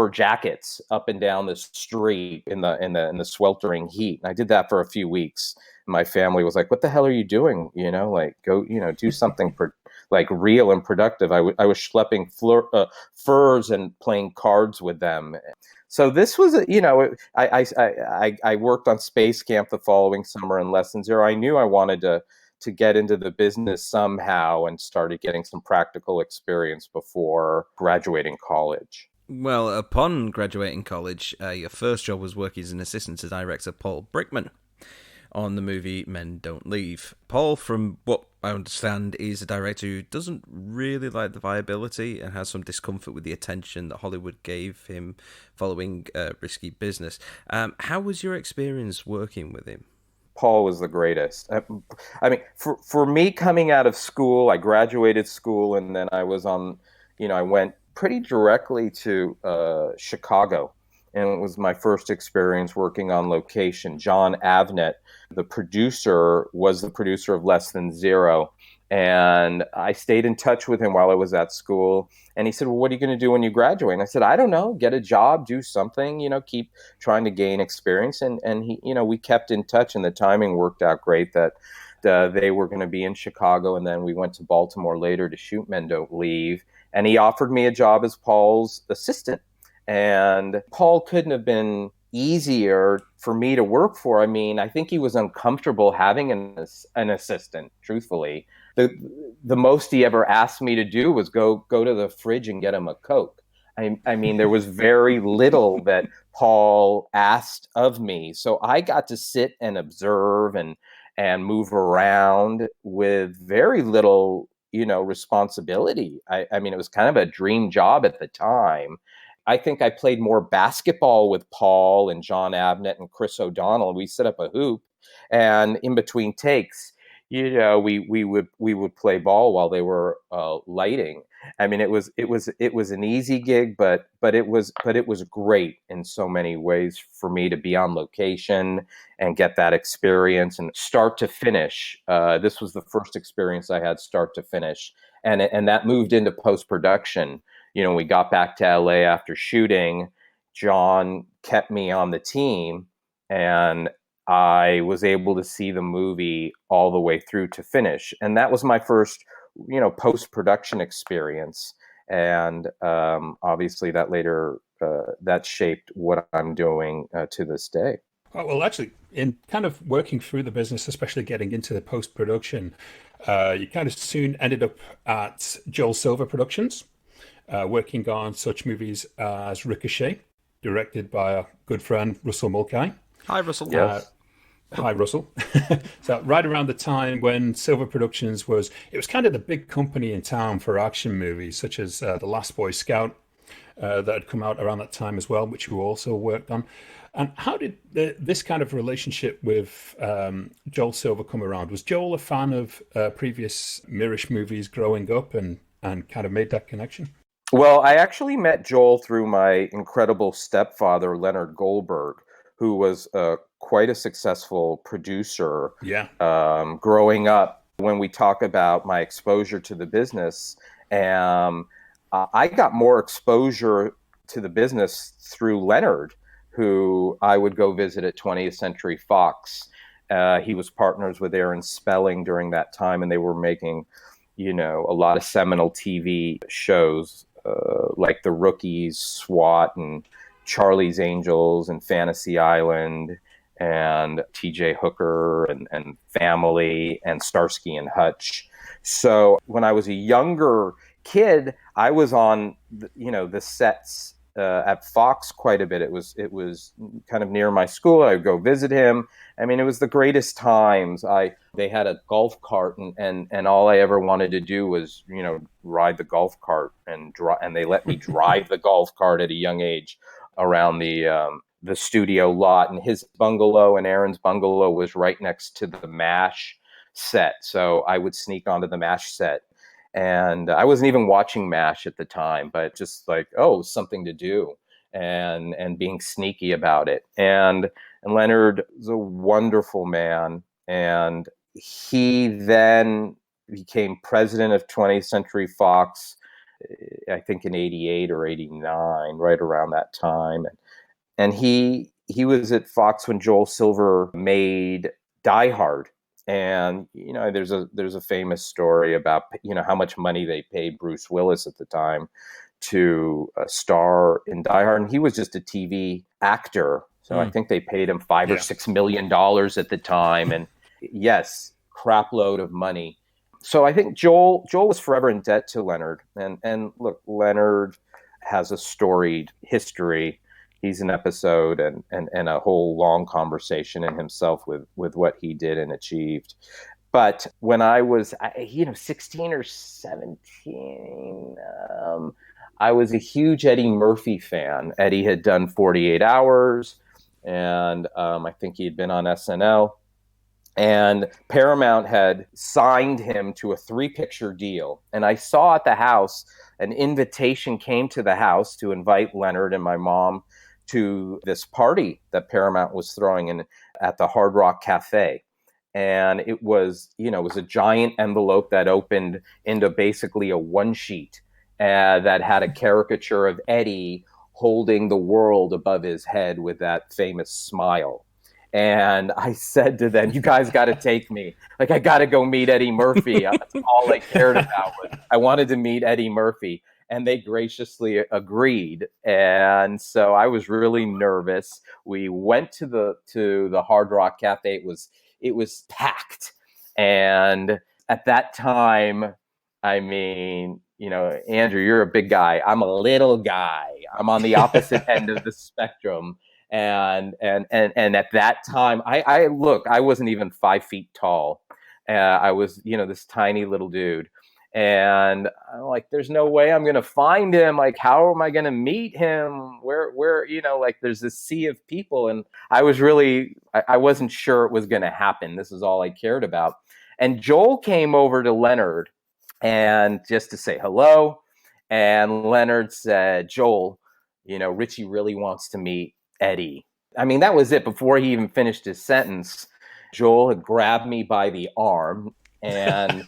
[SPEAKER 4] jackets up and down the street in the sweltering heat. And I did that for a few weeks. My family was like, "What the hell are you doing? Like go, do something like real and productive." I was schlepping furs and playing cards with them. So this was, I worked on Space Camp the following summer and Lesson Zero. I knew I wanted to get into the business somehow and started getting some practical experience before graduating college.
[SPEAKER 1] Well, upon graduating college, your first job was working as an assistant to director Paul Brickman on the movie Men Don't Leave. Paul, from what I understand, is a director who doesn't really like the viability and has some discomfort with the attention that Hollywood gave him following Risky Business. How was your experience working with him?
[SPEAKER 4] Paul was the greatest. I mean, for me, coming out of school, I graduated school, and then I was on, I went pretty directly to Chicago. And it was my first experience working on location. John Avnet, the producer, was the producer of Less Than Zero. And I stayed in touch with him while I was at school. And he said, "Well, what are you going to do when you graduate?" And I said, "I don't know, get a job, do something, keep trying to gain experience." And he, we kept in touch, and the timing worked out great that they were going to be in Chicago. And then we went to Baltimore later to shoot Men Don't Leave. And he offered me a job as Paul's assistant. And Paul couldn't have been easier for me to work for. I mean, I think he was uncomfortable having an assistant, truthfully. The most he ever asked me to do was go to the fridge and get him a Coke. I mean, there was very little that Paul asked of me. So I got to sit and observe and move around with very little, responsibility. I mean, it was kind of a dream job at the time. I think I played more basketball with Paul and John Avnet and Chris O'Donnell. We set up a hoop, and in between takes, we would play ball while they were lighting. I mean, it was an easy gig, but it was great in so many ways for me to be on location and get that experience and start to finish. This was the first experience I had start to finish, and that moved into post-production. We got back to LA after shooting. John kept me on the team, and I was able to see the movie all the way through to finish. And that was my first, post-production experience. And obviously that later, that shaped what I'm doing to this day.
[SPEAKER 2] Well, actually, in kind of working through the business, especially getting into the post-production, you kind of soon ended up at Joel Silver Productions, working on such movies as Ricochet, directed by a good friend, Russell Mulcahy.
[SPEAKER 1] Hi, Russell.
[SPEAKER 4] Yes.
[SPEAKER 2] Hi, Russell. So right around the time when Silver Productions was kind of the big company in town for action movies, such as The Last Boy Scout, that had come out around that time as well, which you also worked on. And how did this kind of relationship with Joel Silver come around? Was Joel a fan of previous Mirisch movies growing up and kind of made that connection?
[SPEAKER 4] Well, I actually met Joel through my incredible stepfather, Leonard Goldberg, who was quite a successful producer.
[SPEAKER 2] Yeah.
[SPEAKER 4] Growing up, when we talk about my exposure to the business, I got more exposure to the business through Leonard, who I would go visit at 20th Century Fox. He was partners with Aaron Spelling during that time, and they were making, a lot of seminal TV shows like The Rookies, SWAT, and Charlie's Angels, and Fantasy Island, and T.J. Hooker, and Family, and Starsky and Hutch. So when I was a younger kid, I was on, the sets at Fox quite a bit. It was kind of near my school. I would go visit him. I mean, it was the greatest times. They had a golf cart, and all I ever wanted to do was, ride the golf cart and they let me drive the golf cart at a young age around the studio lot. And his bungalow and Aaron's bungalow was right next to the MASH set, so I would sneak onto the MASH set. And I wasn't even watching MASH at the time, but just like, oh, something to do, and being sneaky about it. And Leonard was a wonderful man. And he then became president of 20th Century Fox, I think in 88 or 89, right around that time. And he was at Fox when Joel Silver made Die Hard. And, there's a famous story about, how much money they paid Bruce Willis at the time to star in Die Hard. And he was just a TV actor. So I think they paid him $5 or $6 million at the time. And yes, crap load of money. So I think Joel was forever in debt to Leonard. And look, Leonard has a storied history. He's an episode and a whole long conversation in himself with what he did and achieved. But when I was, 16 or 17, I was a huge Eddie Murphy fan. Eddie had done 48 Hours, and I think he had been on SNL. And Paramount had signed him to a 3-picture deal. And I saw at the house, an invitation came to the house to invite Leonard and my mom to this party that Paramount was throwing in at the Hard Rock Cafe. And it was, it was a giant envelope that opened into basically a one sheet that had a caricature of Eddie holding the world above his head with that famous smile. And I said to them, you guys got to take me. Like, I got to go meet Eddie Murphy. That's all I cared about. I wanted to meet Eddie Murphy. And they graciously agreed. And so I was really nervous. We went to the Hard Rock Cafe. It was packed. And at that time, I mean, Andrew, you're a big guy. I'm a little guy. I'm on the opposite end of the spectrum. And at that time, I wasn't even 5 feet tall. I was, this tiny little dude. And I'm like, there's no way I'm going to find him. Like, how am I going to meet him? Where, there's this sea of people. And I wasn't sure it was going to happen. This is all I cared about. And Joel came over to Leonard and just to say hello. And Leonard said, Joel, Richie really wants to meet Eddie. I mean, that was it. Before he even finished his sentence, Joel had grabbed me by the arm and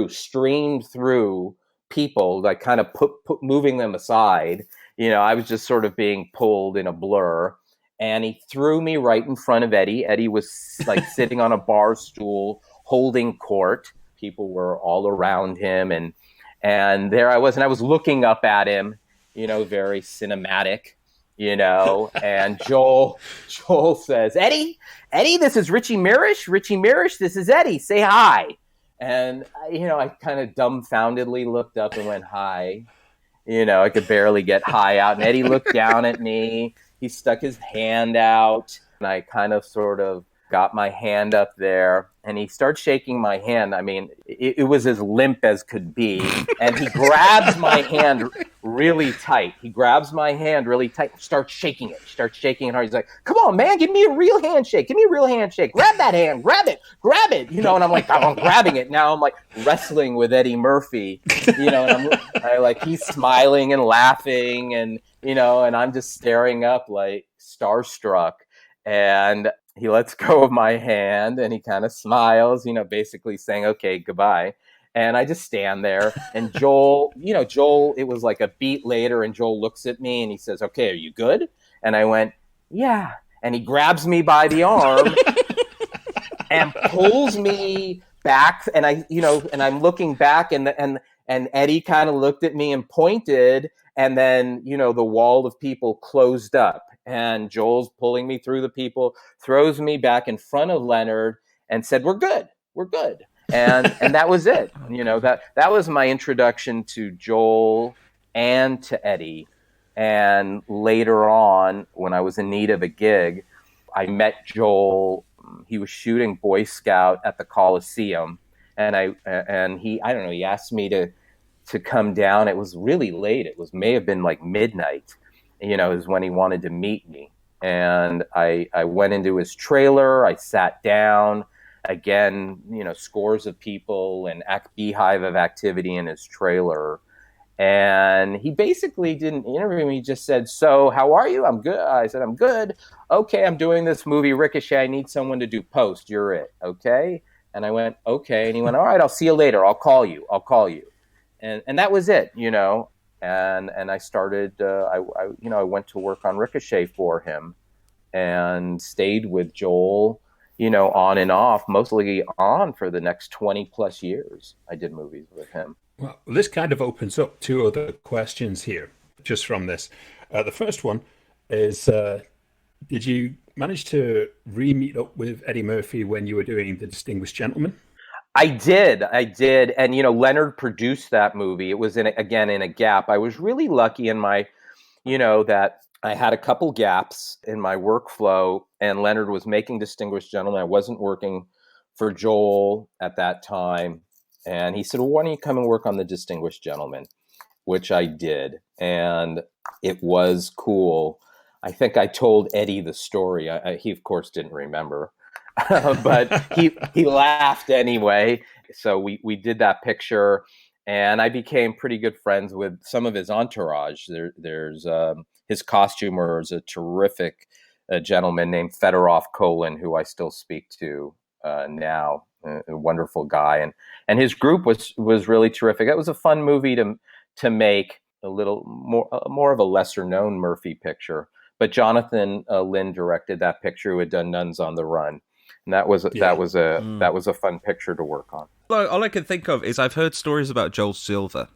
[SPEAKER 4] streamed through people, like kind of put moving them aside. I was just sort of being pulled in a blur, and he threw me right in front of Eddie. Eddie was like sitting on a bar stool holding court. People were all around him, and there I was, and I was looking up at him, very cinematic, and Joel says, Eddie, this is Richie Mirisch, this is Eddie, say hi. And, I kind of dumbfoundedly looked up and went, hi. I could barely get hi out. And Eddie looked down at me. He stuck his hand out. And I kind of sort of got my hand up there. And he started shaking my hand. I mean, it was as limp as could be. And he grabs my hand really tight. Starts shaking it. Hard. He's like, come on, man, give me a real handshake. Grab that hand. Grab it. And I'm like, I'm grabbing it. Now I'm like wrestling with Eddie Murphy, and he's smiling and laughing and I'm just staring up like starstruck. And he lets go of my hand and he kind of smiles, basically saying, okay, goodbye. And I just stand there. And Joel, it was like a beat later, and Joel looks at me and he says, okay, are you good? And I went, yeah. And he grabs me by the arm and pulls me back. And and I'm looking back, and Eddie kind of looked at me and pointed. And then, the wall of people closed up. And Joel's pulling me through the people, throws me back in front of Leonard and said, we're good. And that was it. That was my introduction to Joel and to Eddie. And later on, when I was in need of a gig, I met Joel. He was shooting Boy Scout at the Coliseum, and I don't know, he asked me to come down. It was really late. It may have been like midnight, is when he wanted to meet me. And I went into his trailer. I sat down. Again, scores of people and beehive of activity in his trailer. And he basically didn't interview me. He just said, "So, how are you?" "I'm good." I said, "I'm good." "Okay, I'm doing this movie, Ricochet. I need someone to do post. You're it. Okay." And I went, "Okay." And he went, "All right, I'll see you later. I'll call you. And that was it, And I started. I went to work on Ricochet for him, and stayed with Joel, on and off, mostly on for the next 20 plus years. I did movies with him.
[SPEAKER 2] Well, this kind of opens up two other questions here, just from this. The first one is, did you manage to re-meet up with Eddie Murphy when you were doing The Distinguished Gentleman?
[SPEAKER 4] I did. And, Leonard produced that movie. It was in a gap. I was really lucky in my, that I had a couple gaps in my workflow, and Leonard was making Distinguished Gentleman. I wasn't working for Joel at that time. And he said, "Well, why don't you come and work on The Distinguished Gentleman?" Which I did. And it was cool. I think I told Eddie the story. He, of course, didn't remember. But he laughed anyway. So we did that picture. And I became pretty good friends with some of his entourage. There's his costumer is a terrific gentleman named Fedorov Kolin, who I still speak to now. A wonderful guy, and his group was really terrific. It was a fun movie to make, a little more of a lesser known Murphy picture. But Jonathan Lynn directed that picture, who had done Nuns on the Run, and that was a fun picture to work on.
[SPEAKER 1] All I can think of is I've heard stories about Joel Silver,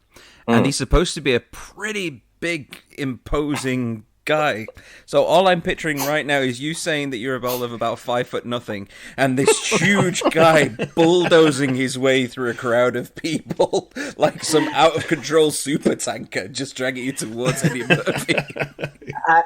[SPEAKER 1] and he's supposed to be a pretty big, imposing guy. So all I'm picturing right now is you saying that you're a ball of about 5'0", and this huge guy bulldozing his way through a crowd of people like some out of control super tanker, just dragging you towards Eddie Murphy.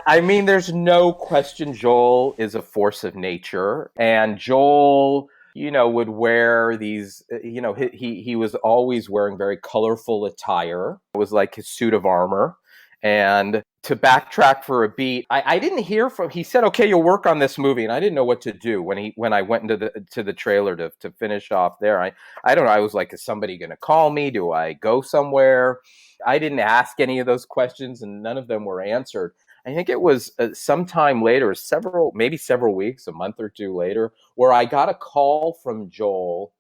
[SPEAKER 4] I mean, there's no question Joel is a force of nature, and Joel, would wear these, he was always wearing very colorful attire. It was like his suit of armor. And to backtrack for a beat, I didn't hear from. He said, "Okay, you'll work on this movie," and I didn't know what to do when I went into the trailer to finish off there. I don't know. I was like, "Is somebody going to call me? Do I go somewhere?" I didn't ask any of those questions, and none of them were answered. I think it was sometime later, several weeks, a month or two later, where I got a call from Joel.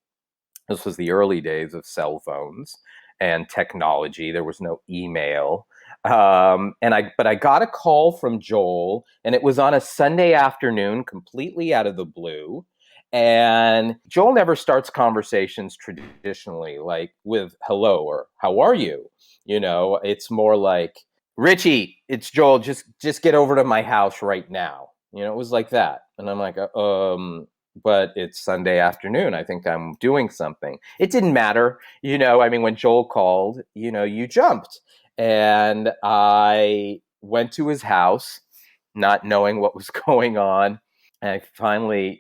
[SPEAKER 4] This was the early days of cell phones and technology. There was no email. But I got a call from Joel, and it was on a Sunday afternoon, completely out of the blue. And Joel never starts conversations traditionally, like with "hello" or "how are you?" It's more like, "Richie, it's Joel. Just get over to my house right now." It was like that. And I'm like, but it's Sunday afternoon. I think I'm doing something. It didn't matter. I mean, when Joel called, you jumped. And I went to his house, not knowing what was going on. And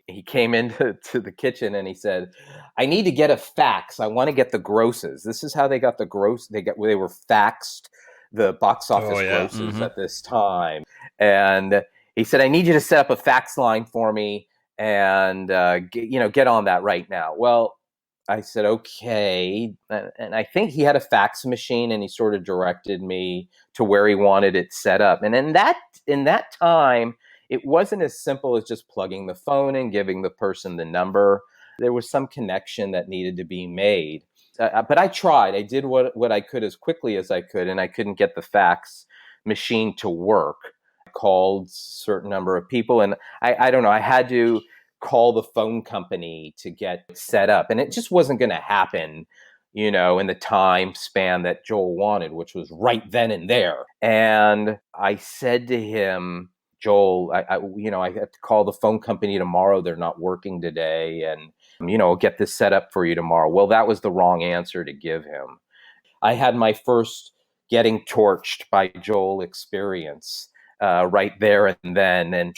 [SPEAKER 4] he came into the kitchen and he said, "I need to get a fax. I want to get the grosses." This is how they got the gross. They were faxed the box office grosses at this time. And he said, "I need you to set up a fax line for me and get on that right now." Well, I said, "Okay." And I think he had a fax machine, and he sort of directed me to where he wanted it set up. And in that time, it wasn't as simple as just plugging the phone in, giving the person the number. There was some connection that needed to be made. But I tried. I did what I could as quickly as I could, and I couldn't get the fax machine to work. I called a certain number of people, and I don't know, I had to call the phone company to get set up, and it just wasn't going to happen, in the time span that Joel wanted, which was right then and there. And I said to him, "Joel, I have to call the phone company tomorrow. They're not working today, and I'll get this set up for you tomorrow." Well, that was the wrong answer to give him. I had my first getting torched by Joel experience right there and then. And,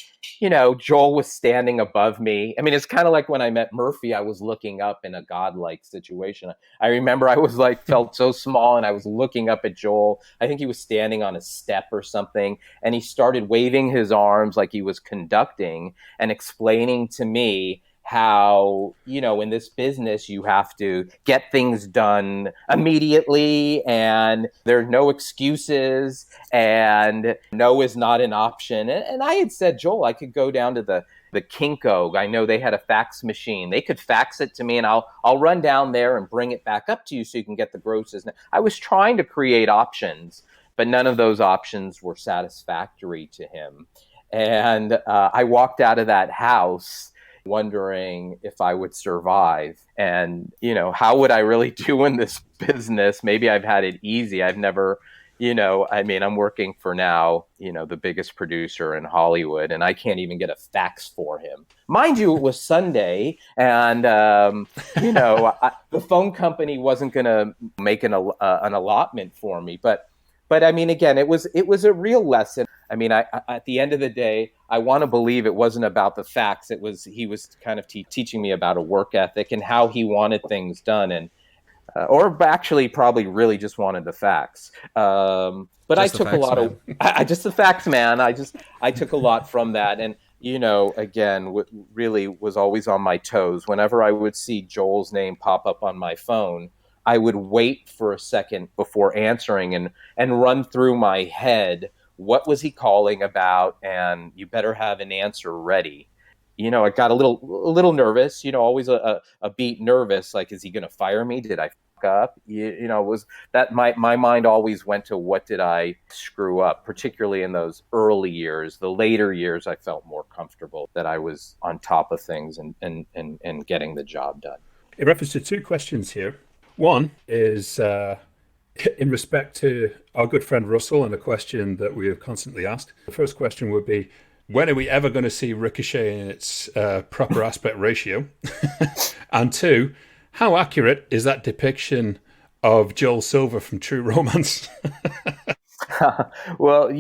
[SPEAKER 4] Joel was standing above me. I mean, it's kind of like when I met Murphy, I was looking up in a godlike situation. I remember I was felt so small, and I was looking up at Joel. I think he was standing on a step or something, and he started waving his arms like he was conducting and explaining to me how, in this business, you have to get things done immediately, and there are no excuses, and no is not an option. And I had said, Joel, I could go down to the Kinko. I know they had a fax machine. They could fax it to me, and I'll run down there and bring it back up to you so you can get the grosses. I was trying to create options, but none of those options were satisfactory to him. And I walked out of that house wondering if I would survive, and, how would I really do in this business? Maybe I've had it easy. I've never, I'm working for now, the biggest producer in Hollywood, and I can't even get a fax for him. Mind you, it was Sunday, and, the phone company wasn't going to make an allotment for me. But I mean, again, it was a real lesson. I mean, I at the end of the day, I want to believe it wasn't about the facts. He was kind of teaching me about a work ethic and how he wanted things done, and or actually probably really just wanted the facts. But I took a lot of just the facts, man. I took a lot from that, and again, really was always on my toes. Whenever I would see Joel's name pop up on my phone, I would wait for a second before answering and run through my head, what was he calling about? And you better have an answer ready. I got a little nervous, always a beat nervous. Like, is he going to fire me? Did I fuck up? Was that my mind always went to what did I screw up, particularly in those early years. The later years, I felt more comfortable that I was on top of things and getting the job done.
[SPEAKER 2] In reference to two questions here. One is in respect to our good friend Russell, and a question that we have constantly asked. The first question would be, when are we ever going to see Ricochet in its proper aspect ratio? And two, how accurate is that depiction of Joel Silver from True Romance?
[SPEAKER 4] Well,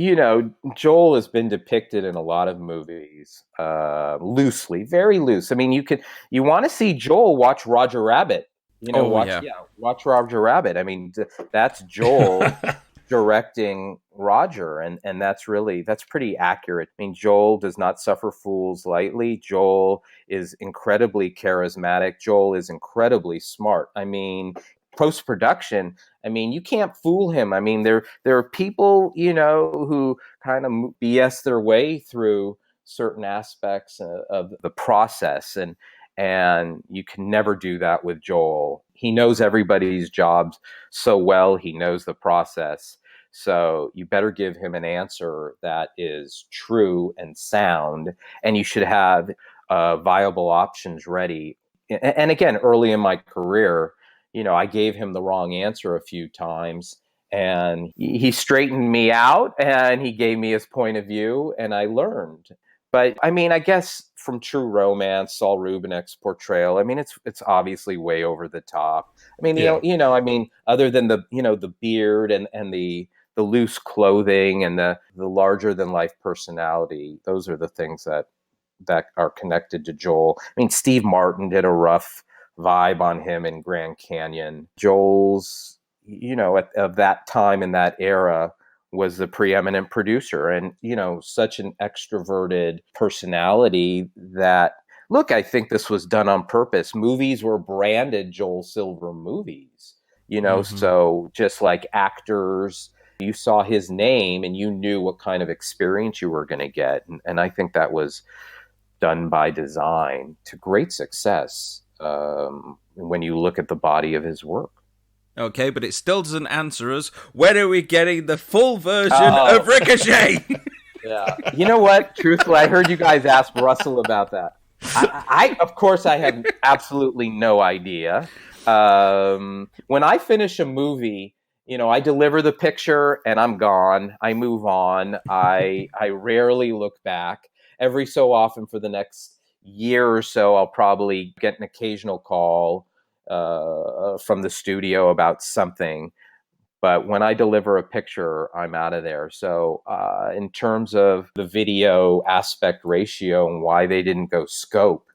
[SPEAKER 4] Joel has been depicted in a lot of movies, loosely, very loose. I mean, you want to see Joel, watch Roger Rabbit. Watch Roger Rabbit. I mean, that's Joel directing Roger, and that's pretty accurate. I mean, Joel does not suffer fools lightly. Joel is incredibly charismatic. Joel is incredibly smart. I mean, post-production, I mean, you can't fool him. I mean, there are people, who kind of BS their way through certain aspects of the process, and you can never do that with Joel. He knows everybody's jobs so well. He knows the process. So you better give him an answer that is true and sound, and you should have viable options ready. And again, early in my career, I gave him the wrong answer a few times, and he straightened me out, and he gave me his point of view, and I learned. But I mean, I guess from True Romance, Saul Rubinek's portrayal, I mean, it's obviously way over the top. I mean, I mean, other than the beard and the loose clothing and the larger than life personality, those are the things that are connected to Joel. I mean, Steve Martin did a rough vibe on him in Grand Canyon. Joel's, of that time in that era, was the preeminent producer, and such an extroverted personality that, look, I think this was done on purpose. Movies were branded Joel Silver movies, so just like actors, you saw his name and you knew what kind of experience you were going to get, and I think that was done by design to great success when you look at the body of his work.
[SPEAKER 1] Okay, but it still doesn't answer us. When are we getting the full version of Ricochet?
[SPEAKER 4] Yeah. You know what? Truthfully, I heard you guys ask Russell about that. I of course, I had absolutely no idea. When I finish a movie, I deliver the picture and I'm gone. I move on. I rarely look back. Every so often for the next year or so, I'll probably get an occasional call from the studio about something. But when I deliver a picture, I'm out of there. So in terms of the video aspect ratio and why they didn't go scope,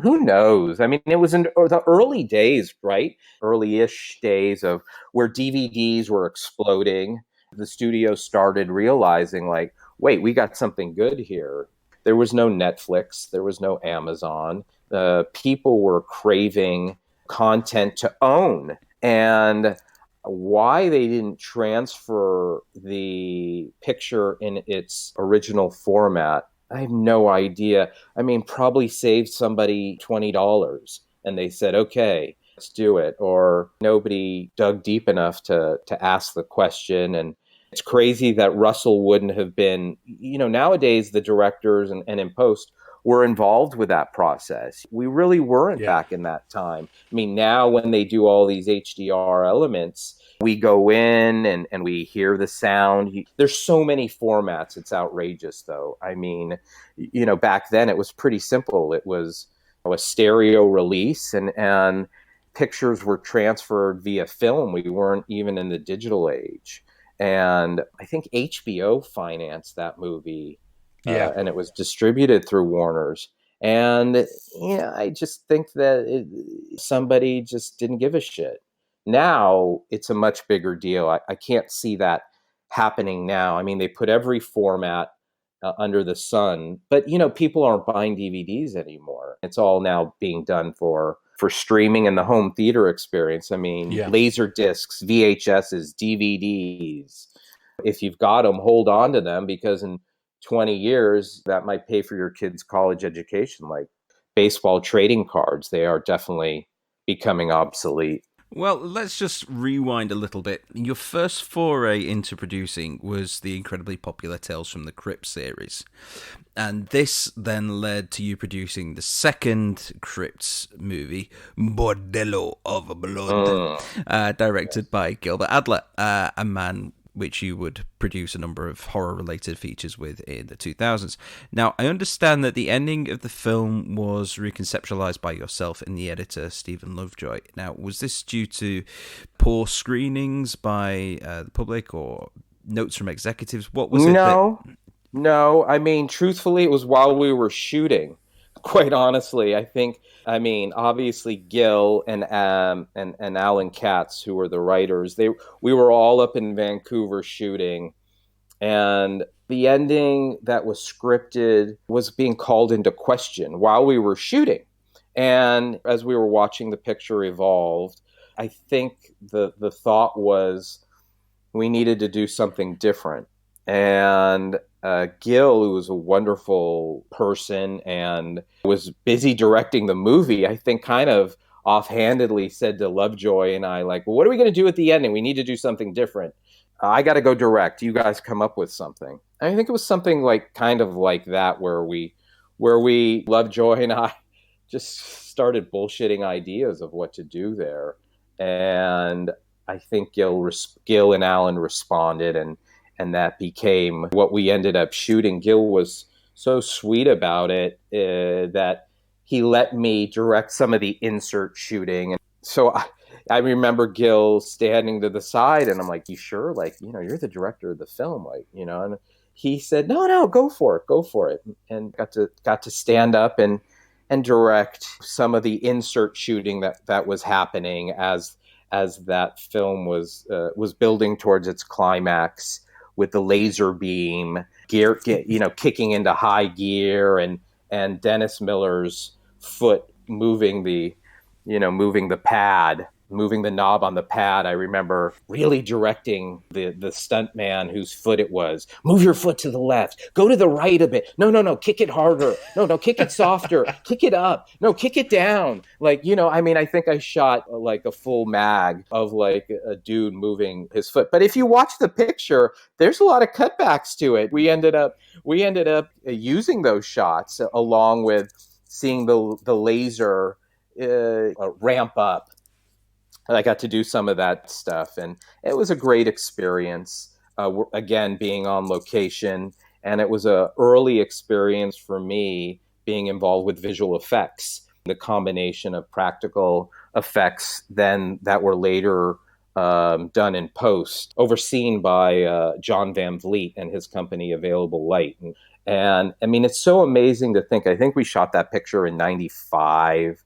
[SPEAKER 4] who knows? I mean, it was in the early days, right? Early-ish days of where DVDs were exploding. The studio started realizing, like, wait, we got something good here. There was no Netflix. There was no Amazon. People were craving content to own. And why they didn't transfer the picture in its original format, I have no idea. I mean, probably saved somebody $20 and they said, okay, let's do it. Or nobody dug deep enough to ask the question. And it's crazy that Russell wouldn't have been, nowadays the directors and in post were involved with that process. We really weren't back in that time. I mean, now when they do all these HDR elements, we go in and we hear the sound. There's so many formats. It's outrageous, though. I mean, back then it was pretty simple. It was a stereo release and pictures were transferred via film. We weren't even in the digital age. And I think HBO financed that movie. And it was distributed through Warner's. And I just think that somebody just didn't give a shit. Now it's a much bigger deal. I can't see that happening now. I mean, they put every format under the sun, but people aren't buying DVDs anymore. It's all now being done for streaming and the home theater experience. I mean, laser discs, VHSs, DVDs. If you've got them, hold on to them, because in 20 years, that might pay for your kids' college education, like baseball trading cards. They are definitely becoming obsolete.
[SPEAKER 1] Well, let's just rewind a little bit. Your first foray into producing was the incredibly popular Tales from the Crypt series. And this then led to you producing the second Crypt movie, Bordello of Blood, directed by Gilbert Adler, a man which you would produce a number of horror-related features with in the 2000s. Now, I understand that the ending of the film was reconceptualized by yourself and the editor, Stephen Lovejoy. Now, was this due to poor screenings by the public or notes from executives? What was it?
[SPEAKER 4] No. I mean, truthfully, it was while we were shooting. Quite honestly, obviously Gil and Alan Katz, who were the writers, we were all up in Vancouver shooting, and the ending that was scripted was being called into question while we were shooting. And as we were watching the picture evolve, I think the thought was we needed to do something different. And Gil, who was a wonderful person and was busy directing the movie, I think kind of offhandedly said to Lovejoy and I, like, well, what are we going to do at the ending? We need to do something different. I got to go direct. You guys come up with something. And I think it was something like kind of like that where we Lovejoy and I just started bullshitting ideas of what to do there. And I think Gil and Alan responded, and that became what we ended up shooting. Gil was so sweet about it that he let me direct some of the insert shooting. And so I remember Gil standing to the side, and I'm like, you sure? Like, you're the director of the film, like, and he said, no, go for it. And got to stand up and direct some of the insert shooting that was happening as that film was building towards its climax, with the laser beam gear, kicking into high gear, and Dennis Miller's foot moving the pad, moving the knob on the pad. I remember really directing the stunt man whose foot it was. Move your foot to the left. Go to the right a bit. No. Kick it harder. No. Kick it softer. Kick it up. No, kick it down. Like, I think I shot like a full mag of like a dude moving his foot. But if you watch the picture, there's a lot of cutbacks to it. We ended up using those shots along with seeing the laser ramp up. I got to do some of that stuff, and it was a great experience, again, being on location. And it was an early experience for me being involved with visual effects, the combination of practical effects then that were later done in post, overseen by John Van Vliet and his company Available Light. And I mean, it's so amazing to think. I think we shot that picture in '95,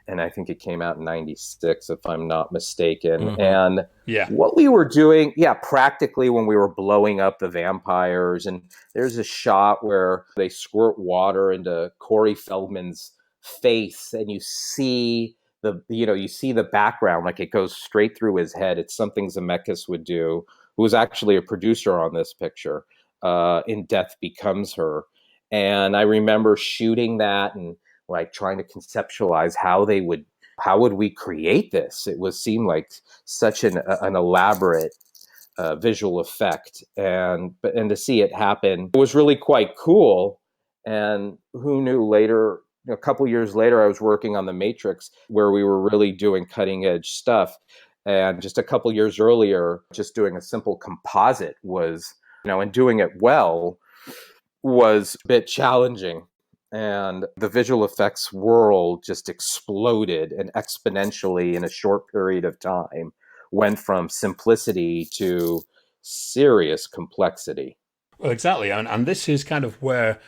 [SPEAKER 4] and I think it came out in '96, if I'm not mistaken.
[SPEAKER 2] Mm-hmm.
[SPEAKER 4] And
[SPEAKER 2] Yeah.
[SPEAKER 4] what we were doing, practically when we were blowing up the vampires, and there's a shot where they squirt water into Corey Feldman's face, and you see the background, like it goes straight through his head. It's something Zemeckis would do, who was actually a producer on this picture, in Death Becomes Her. And I remember shooting that and like trying to conceptualize how would we create this? It seemed like such an elaborate visual effect, and to see it happen, it was really quite cool. And who knew later, a couple years later, I was working on The Matrix, where we were really doing cutting edge stuff. And just a couple years earlier, just doing a simple composite was, and doing it well was a bit challenging. And the visual effects world just exploded and exponentially in a short period of time went from simplicity to serious complexity.
[SPEAKER 2] Well, exactly. And this is kind of where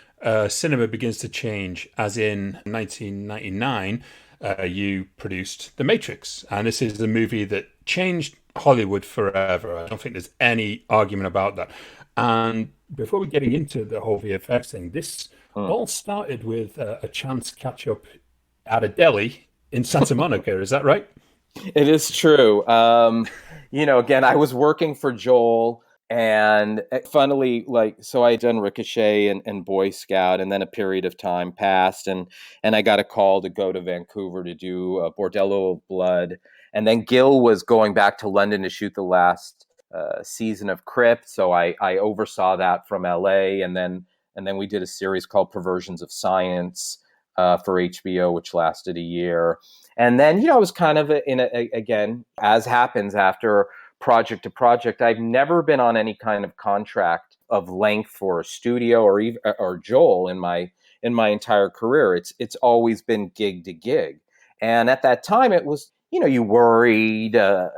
[SPEAKER 2] cinema begins to change, as in 1999, you produced The Matrix. And this is the movie that changed Hollywood forever. I don't think there's any argument about that. And before we getting into the whole VFX thing, this all started with a chance catch up at a deli in Santa Monica. Is that right?
[SPEAKER 4] It is true. Again, I was working for Joel, and funnily, so I had done Ricochet and Boy Scout, and then a period of time passed, and I got a call to go to Vancouver to do Bordello of Blood. And then Gil was going back to London to shoot the last season of Crypt, so I oversaw that from LA, and then we did a series called Perversions of Science for HBO, which lasted a year. And then, I was kind of again, as happens after project to project, I've never been on any kind of contract of length for a studio or Joel in my entire career. It's always been gig to gig. And at that time, it was, you worried, you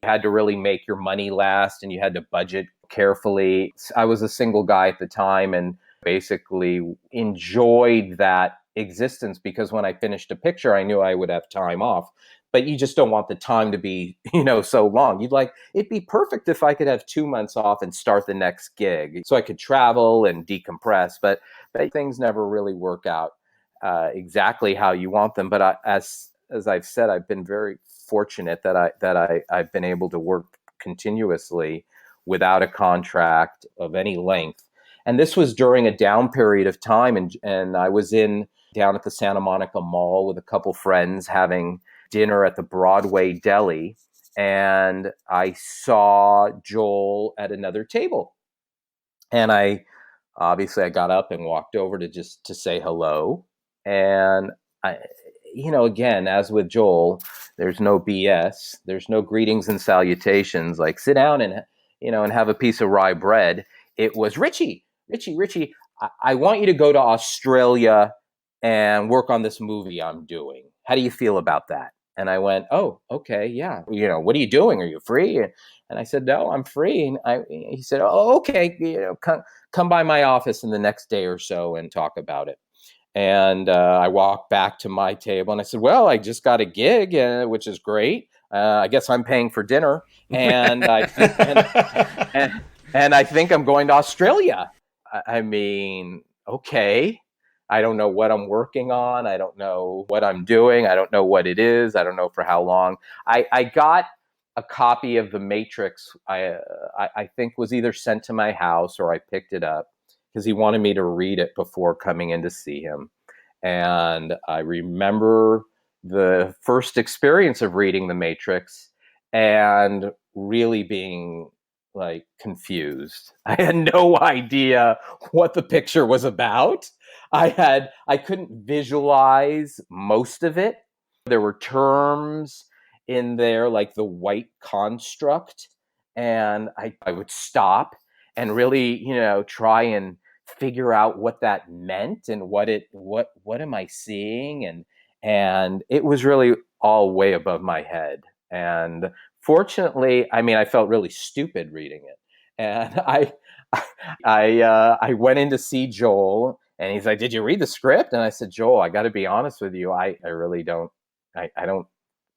[SPEAKER 4] had to really make your money last, and you had to budget carefully. I was a single guy at the time, and basically enjoyed that existence, because when I finished a picture, I knew I would have time off. But you just don't want the time to be, so long. It'd be perfect if I could have 2 months off and start the next gig, so I could travel and decompress. But things never really work out exactly how you want them. But as I've said, I've been very fortunate that I've been able to work continuously without a contract of any length. And this was during a down period of time, and I was down at the Santa Monica Mall with a couple friends having dinner at the Broadway Deli, and I saw Joel at another table. And I got up and walked over to say hello. And again, as with Joel, there's no BS. There's no greetings and salutations, like sit down and have a piece of rye bread. It was Richie, I want you to go to Australia and work on this movie I'm doing. How do you feel about that? And I went, oh, okay, yeah. What are you doing? Are you free? And I said, no, I'm free. And he said, oh, okay, come by my office in the next day or so and talk about it. And I walked back to my table and I said, well, I just got a gig, which is great. I guess I'm paying for dinner. And I think I'm going to Australia. I mean, okay. I don't know what I'm working on. I don't know what I'm doing. I don't know what it is. I don't know for how long. I got a copy of The Matrix. I think was either sent to my house or I picked it up because he wanted me to read it before coming in to see him. And I remember the first experience of reading The Matrix and really being confused. I had no idea what the picture was about. I couldn't visualize most of it. There were terms in there like the white construct, and I would stop and really, try and figure out what that meant and what am I seeing, and it was really all way above my head. And fortunately, I mean, I felt really stupid reading it. And I went in to see Joel, and he's like, "Did you read the script?" And I said, "Joel, I got to be honest with you. I really don't. I don't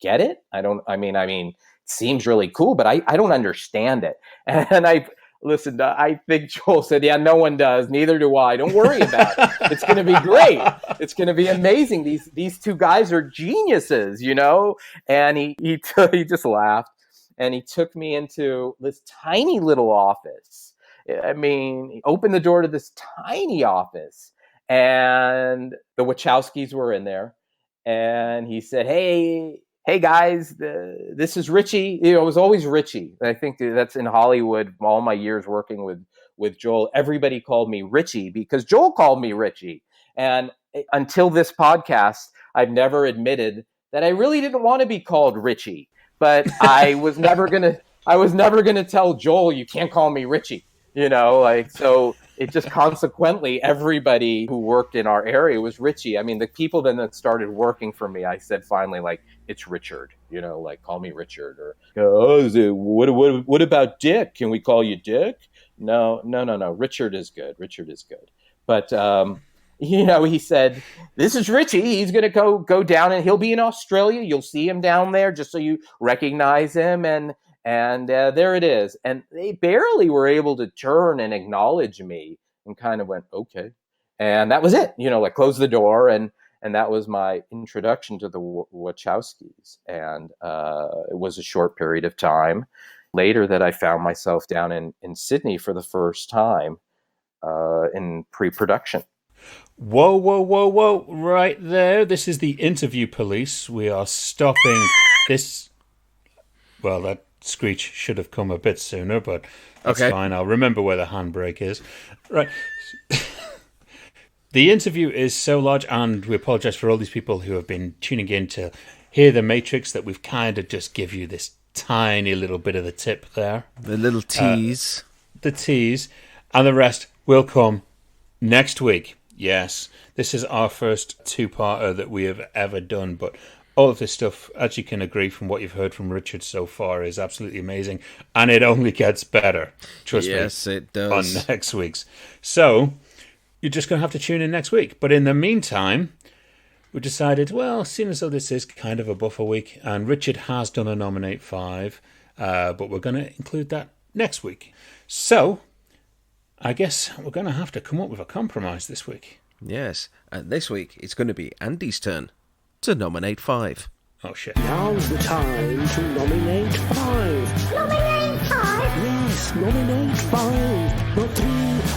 [SPEAKER 4] get it. I mean, it seems really cool, but I don't understand it." And I think Joel said, "Yeah, no one does. Neither do I. Don't worry about it. It's going to be great. It's going to be amazing. These two guys are geniuses, you know." And he just laughed, and he took me into this tiny little office. I mean, he opened the door to this tiny office, and the Wachowskis were in there, and he said, Hey guys, this is Richie. You know, it was always Richie. I think that's in Hollywood. All my years working with Joel, everybody called me Richie because Joel called me Richie. And until this podcast, I've never admitted that I really didn't want to be called Richie. But I was never gonna tell Joel, "You can't call me Richie." You know, like, so it just consequently, everybody who worked in our area was Richie. I mean, the people then that started working for me, I said finally, like, "It's Richard," you know, like, "Call me Richard." Or, what about Dick? Can we call you Dick? No. Richard is good. But, you know, he said, "This is Richie. He's going to go down, and he'll be in Australia. You'll see him down there just so you recognize him." And there it is. And they barely were able to turn and acknowledge me, and kind of went, "Okay." And that was it. You know, like, closed the door, and that was my introduction to the Wachowskis. And it was a short period of time later that I found myself down in Sydney for the first time in pre-production.
[SPEAKER 2] Whoa. Right there. This is the interview police. We are stopping this. Well, that screech should have come a bit sooner, but that's fine. I'll remember where the handbrake is. Right. The interview is so large, and we apologize for all these people who have been tuning in to hear the Matrix, that we've kind of just give you this tiny little bit of the tip there.
[SPEAKER 1] The little tease.
[SPEAKER 2] The tease. And the rest will come next week. Yes, this is our first two-parter that we have ever done, but all of this stuff, as you can agree from what you've heard from Richard so far, is absolutely amazing, and it only gets better. Trust me.
[SPEAKER 1] Yes, it does.
[SPEAKER 2] On next week's. So, you're just going to have to tune in next week. But in the meantime, we decided, well, seeing as though this is kind of a buffer week, and Richard has done a Nominate 5, but we're going to include that next week. So, I guess we're going to have to come up with a compromise this week.
[SPEAKER 1] Yes, and this week it's going to be Andy's turn to nominate 5.
[SPEAKER 2] Oh, shit.
[SPEAKER 3] Now's the time to nominate 5.
[SPEAKER 5] Nominate 5?
[SPEAKER 3] Yes, nominate 5. Not 3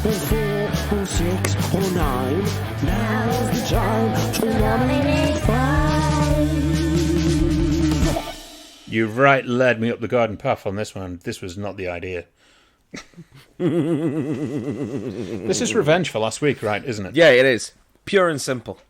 [SPEAKER 3] or 4 or 6 or 9. Now's the time to nominate 5.
[SPEAKER 2] You've right led me up the garden path on this one. This was not the idea. This is revenge for last week, right, isn't it?
[SPEAKER 1] Yeah, it is. Pure and simple.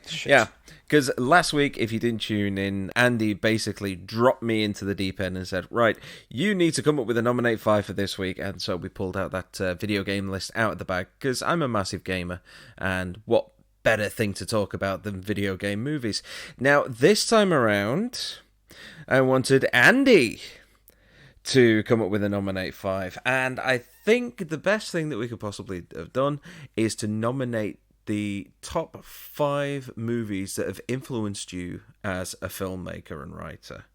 [SPEAKER 2] Shit.
[SPEAKER 1] Yeah, because last week, if you didn't tune in, Andy basically dropped me into the deep end and said, "Right, you need to come up with a Nominate 5 for this week." And so we pulled out that video game list out of the bag, because I'm a massive gamer, and what better thing to talk about than video game movies. Now, this time around, I wanted Andy to come up with a Nominate 5, and I think the best thing that we could possibly have done is to nominate the top 5 movies that have influenced you as a filmmaker and writer.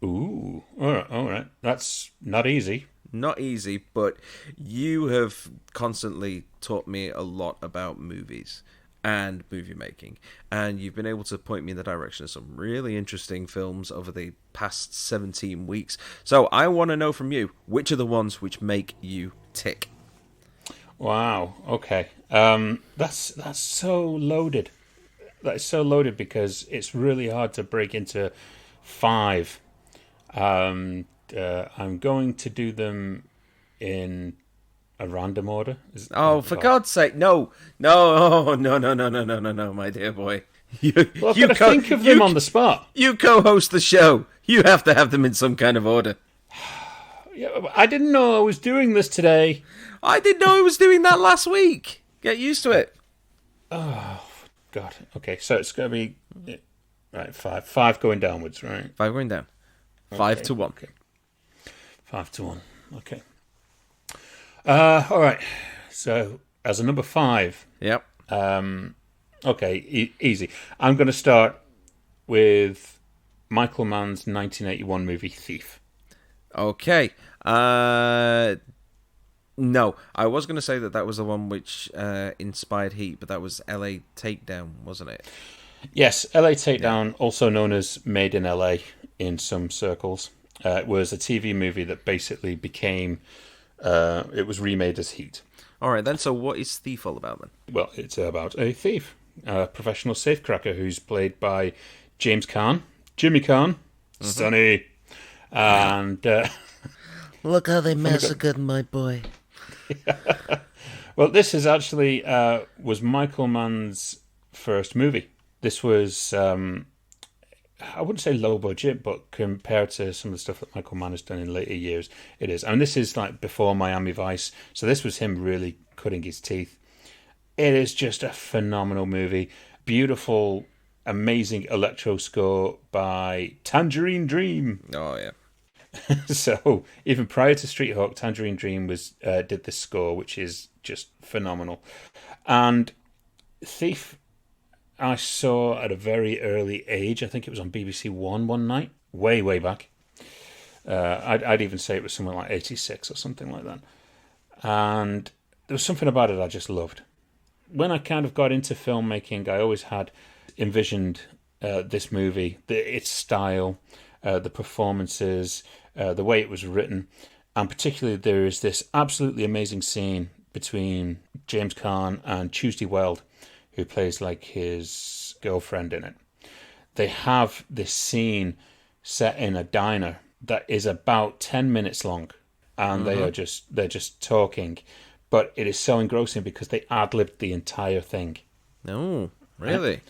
[SPEAKER 2] Ooh, all right. That's not easy.
[SPEAKER 1] Not easy, but you have constantly taught me a lot about movies and movie making, and you've been able to point me in the direction of some really interesting films over the past 17 weeks. So I want to know from you, which are the ones which make you tick?
[SPEAKER 2] Wow. Okay. That's so loaded. That is so loaded because it's really hard to break into 5. I'm going to do them in a random order.
[SPEAKER 1] For God's sake, no, my dear boy.
[SPEAKER 2] Well, I've got to think of them on the spot.
[SPEAKER 1] You co-host the show. You have to have them in some kind of order.
[SPEAKER 2] I didn't know I was doing this today.
[SPEAKER 1] I didn't know I was doing that last week. Get used to it.
[SPEAKER 2] Oh, God. Okay, so it's going to be... Right, 5. 5 going downwards, right?
[SPEAKER 1] 5 going down. 5-1.
[SPEAKER 2] Okay. 5-1. Okay. All right. So, as a number 5.
[SPEAKER 1] Yep.
[SPEAKER 2] Okay, easy. I'm going to start with Michael Mann's 1981 movie Thief.
[SPEAKER 1] Okay. No, I was going to say that was the one which inspired Heat, but that was LA Takedown, wasn't it?
[SPEAKER 2] Yes, LA Takedown, also known as Made in LA in some circles. It was a TV movie that basically became, it was remade as Heat.
[SPEAKER 1] All right, then, so what is Thief all about, then?
[SPEAKER 2] Well, it's about a thief, a professional safecracker who's played by James Caan, Jimmy Caan, Sonny, and...
[SPEAKER 1] Look how they massacred my boy.
[SPEAKER 2] Well, this is actually was Michael Mann's first movie. This was, I wouldn't say low budget, but compared to some of the stuff that Michael Mann has done in later years, it is. I mean, this is like before Miami Vice, so this was him really cutting his teeth. It is just a phenomenal movie. Beautiful, amazing electro score by Tangerine Dream.
[SPEAKER 1] Oh, yeah.
[SPEAKER 2] So even prior to Street Hawk, Tangerine Dream did this score, which is just phenomenal. And Thief, I saw at a very early age. I think it was on BBC one night, way back. I'd even say it was something like 86 or something like that. And there was something about it I just loved. When I kind of got into filmmaking, I always had envisioned this movie, its style, the performances, the way it was written, and particularly there is this absolutely amazing scene between James Caan and Tuesday Weld, who plays like his girlfriend in it. They have this scene set in a diner that is about 10 minutes long, and they're just talking, but it is so engrossing because they ad-libbed the entire thing.
[SPEAKER 1] No, really?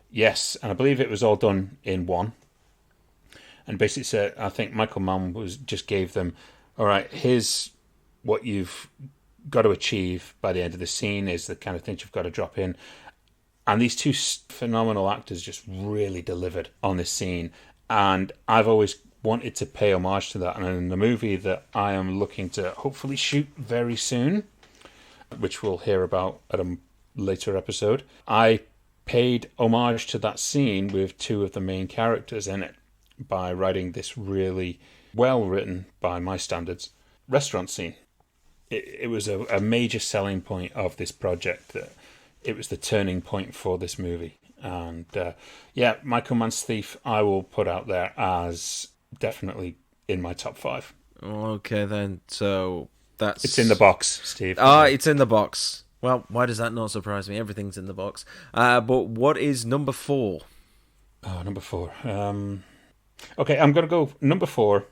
[SPEAKER 2] Yes, and I believe it was all done in one. And basically said, I think Michael Mann just gave them, all right, here's what you've got to achieve by the end of the scene, is the kind of things you've got to drop in. And these two phenomenal actors just really delivered on this scene. And I've always wanted to pay homage to that. And in the movie that I am looking to hopefully shoot very soon, which we'll hear about at a later episode, I paid homage to that scene with two of the main characters in it, by writing this really well-written, by my standards, restaurant scene. It was a major selling point of this project. That it was the turning point for this movie. And Michael Mann's Thief I will put out there as definitely in my top 5.
[SPEAKER 1] Okay, then. So that's...
[SPEAKER 2] It's in the box, Steve.
[SPEAKER 1] It's in the box. Well, why does that not surprise me? Everything's in the box. But what is number 4?
[SPEAKER 2] Oh, number 4. Okay, I'm going to go number 4.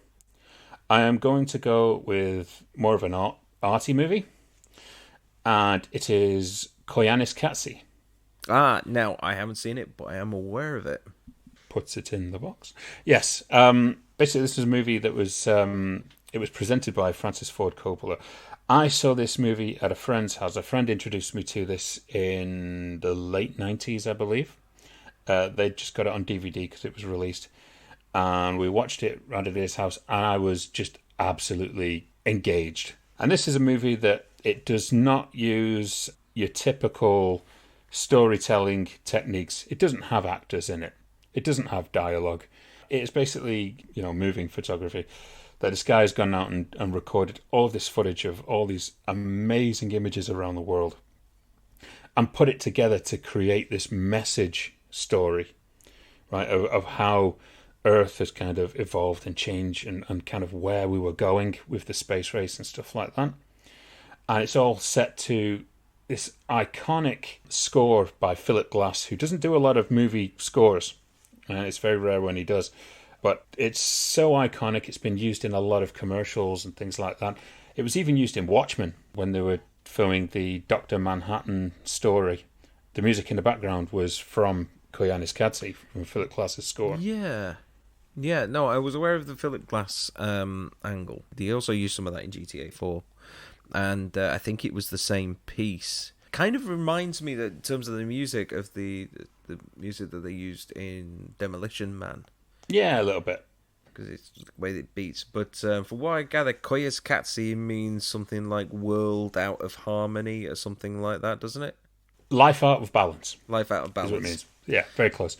[SPEAKER 2] I am going to go with more of an arty movie, and it is Koyanis Katsi.
[SPEAKER 1] Now, I haven't seen it, but I am aware of it.
[SPEAKER 2] Puts it in the box. Yes. Basically, this was a movie that was it was presented by Francis Ford Coppola. I saw this movie at a friend's house. A friend introduced me to this in the late 90s, I believe. They just got it on DVD because it was released. And we watched it right at his house, and I was just absolutely engaged. And this is a movie that it does not use your typical storytelling techniques. It doesn't have actors in it. It doesn't have dialogue. It's basically, moving photography. That this guy has gone out and recorded all this footage of all these amazing images around the world and put it together to create this message story, right, of how Earth has kind of evolved and changed and kind of where we were going with the space race and stuff like that. And it's all set to this iconic score by Philip Glass, who doesn't do a lot of movie scores. And it's very rare when he does. But it's so iconic, it's been used in a lot of commercials and things like that. It was even used in Watchmen when they were filming the Dr. Manhattan story. The music in the background was from Koyanis Katsi, from Philip Glass's score.
[SPEAKER 1] Yeah, no, I was aware of the Philip Glass angle. He also used some of that in GTA 4. And I think it was the same piece. Kind of reminds me that in terms of the music of the music that they used in Demolition Man.
[SPEAKER 2] Yeah, a little bit.
[SPEAKER 1] because it's the way it beats. But from what I gather, Koyaanisqatsi means something like world out of harmony or something like that, doesn't it?
[SPEAKER 2] Life out of balance.
[SPEAKER 1] Life out of balance.
[SPEAKER 2] Is what it means. Yeah, very close.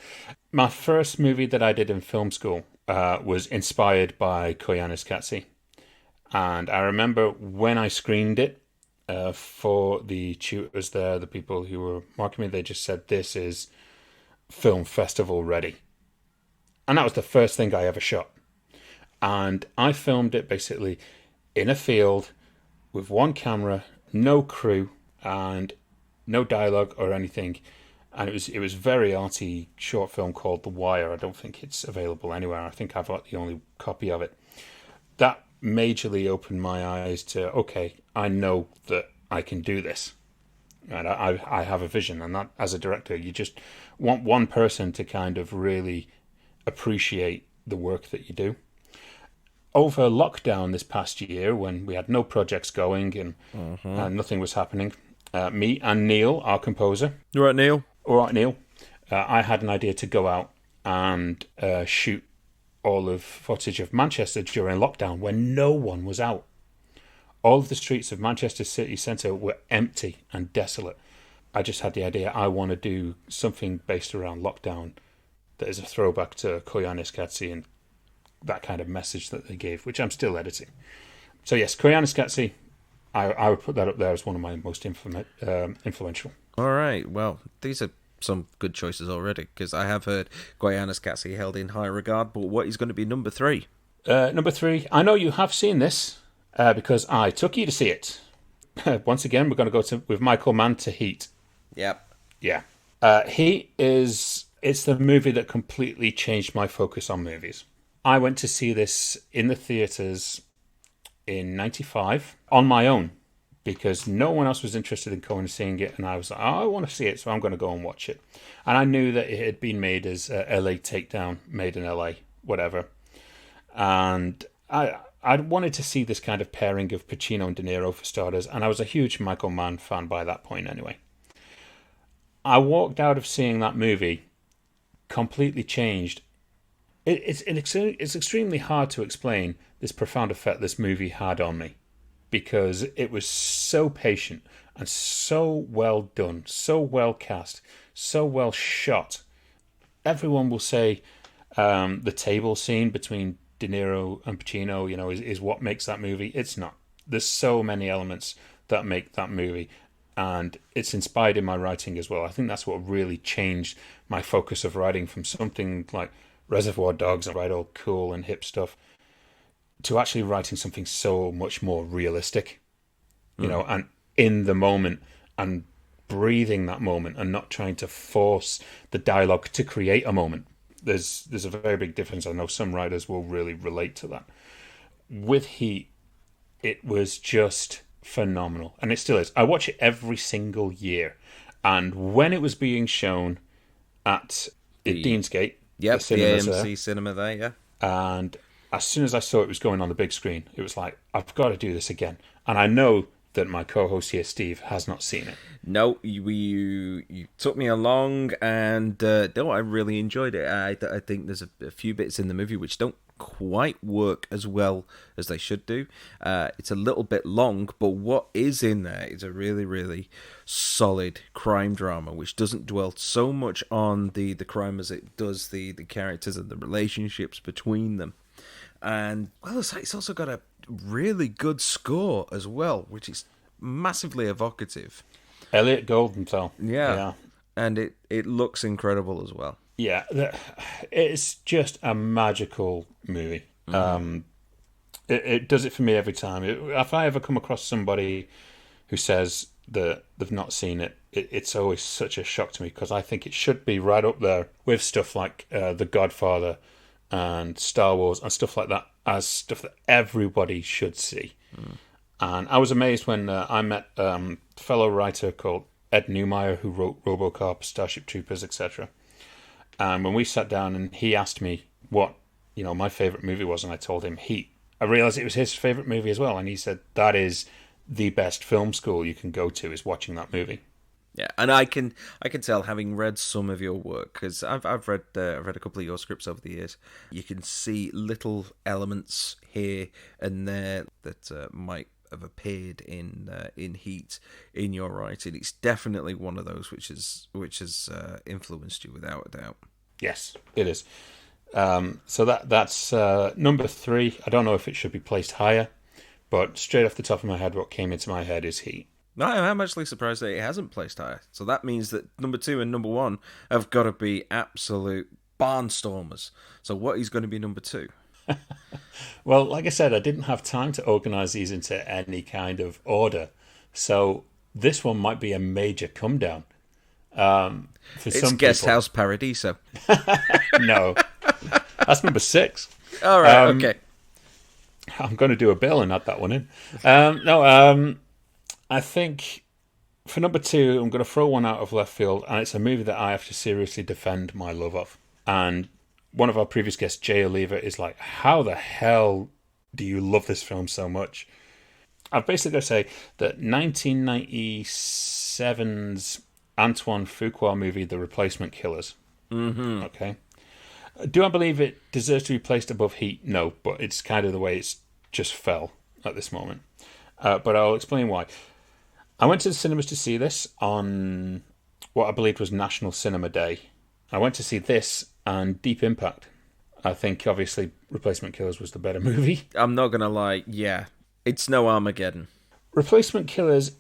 [SPEAKER 2] My first movie that I did in film school was inspired by Koyaanisqatsi. And I remember when I screened it for the tutors there, the people who were marking me, they just said, this is film festival ready. And that was the first thing I ever shot. And I filmed it basically in a field with one camera, no crew, and no dialogue or anything. And it was very arty short film called The Wire. I don't think it's available anywhere. I think I've got the only copy of it. That majorly opened my eyes to, okay, I know that I can do this. And I have a vision. And that, as a director, you just want one person to kind of really appreciate the work that you do. Over lockdown this past year, when we had no projects going and nothing was happening, me and Neil, our composer.
[SPEAKER 1] You right, Neil?
[SPEAKER 2] All right, Neil. I had an idea to go out and shoot all of footage of Manchester during lockdown when no one was out. All of the streets of Manchester city centre were empty and desolate. I just had the idea I want to do something based around lockdown that is a throwback to Koyaanisqatsi and that kind of message that they gave, which I'm still editing. So yes, Koyaanisqatsi, I would put that up there as one of my most influential.
[SPEAKER 1] All right. Well, these are some good choices already, because I have heard Koyaanisqatsi held in high regard, but what is going to be number 3?
[SPEAKER 2] Number 3, I know you have seen this because I took you to see it. Once again, we're going to go with Michael Mann to Heat.
[SPEAKER 1] Yep.
[SPEAKER 2] Yeah. Heat it's the movie that completely changed my focus on movies. I went to see this in the theatres in 95 on my own, because no one else was interested in going and seeing it, and I was like, oh, I want to see it, so I'm going to go and watch it. And I knew that it had been made as LA Takedown, made in LA, whatever. And I wanted to see this kind of pairing of Pacino and De Niro for starters, and I was a huge Michael Mann fan by that point anyway. I walked out of seeing that movie completely changed. It's extremely hard to explain this profound effect this movie had on me, because it was so patient and so well done, so well cast, so well shot. Everyone will say the table scene between De Niro and Pacino, is what makes that movie. It's not. There's so many elements that make that movie, and it's inspired in my writing as well. I think that's what really changed my focus of writing from something like Reservoir Dogs and write all cool and hip stuff to actually writing something so much more realistic, and in the moment and breathing that moment and not trying to force the dialogue to create a moment. There's a very big difference. I know some writers will really relate to that. With Heat, it was just phenomenal, and it still is. I watch it every single year, and when it was being shown at Deansgate,
[SPEAKER 1] the AMC cinema there, yeah.
[SPEAKER 2] And as soon as I saw it was going on the big screen, it was like, I've got to do this again. And I know that my co-host here, Steve, has not seen it.
[SPEAKER 1] No, you took me along, and I really enjoyed it. I think there's a few bits in the movie which don't quite work as well as they should do. It's a little bit long, but what is in there is a really, really solid crime drama, which doesn't dwell so much on the crime as it does the characters and the relationships between them. And, well, it's also got a really good score as well, which is massively evocative.
[SPEAKER 2] Elliot Goldenthal.
[SPEAKER 1] Yeah. And it looks incredible as well.
[SPEAKER 2] Yeah, it's just a magical movie. Mm-hmm. It does it for me every time. If I ever come across somebody who says that they've not seen it, it's always such a shock to me, because I think it should be right up there with stuff like The Godfather and Star Wars and stuff like that, as stuff that everybody should see. Mm. And I was amazed when I met a fellow writer called Ed Neumeyer, who wrote RoboCop, Starship Troopers, etc. And when we sat down and he asked me what my favourite movie was, and I told him Heat, I realised it was his favourite movie as well. And he said, that is the best film school you can go to, is watching that movie.
[SPEAKER 1] Yeah, and I can tell, having read some of your work, because I've read a couple of your scripts over the years. You can see little elements here and there that might have appeared in Heat in your writing. It's definitely one of those which has influenced you without a doubt.
[SPEAKER 2] Yes, it is. So that's number 3. I don't know if it should be placed higher, but straight off the top of my head, what came into my head is Heat.
[SPEAKER 1] No, I'm actually surprised that it hasn't placed higher. So that means that number 2 and number 1 have got to be absolute barnstormers. So what is going to be number 2?
[SPEAKER 2] Well, like I said, I didn't have time to organise these into any kind of order. So this one might be a major come down. For
[SPEAKER 1] It's
[SPEAKER 2] some
[SPEAKER 1] Guest
[SPEAKER 2] people.
[SPEAKER 1] House Paradiso.
[SPEAKER 2] No, that's number 6.
[SPEAKER 1] All right, okay.
[SPEAKER 2] I'm going to do a bill and add that one in. I think for number 2, I'm going to throw one out of left field, and it's a movie that I have to seriously defend my love of. And one of our previous guests, Jay Oliva, is like, how the hell do you love this film so much? I've basically got to say that 1997's Antoine Fuqua movie, The Replacement Killers. Mm-hmm. Okay. Do I believe it deserves to be placed above Heat? No, but it's kind of the way it's just fell at this moment. But I'll explain why. I went to the cinemas to see this on what I believed was National Cinema Day. I went to see this and Deep Impact. I think, obviously, Replacement Killers was the better movie.
[SPEAKER 1] I'm not going to lie, yeah. It's no Armageddon.
[SPEAKER 2] Replacement Killers,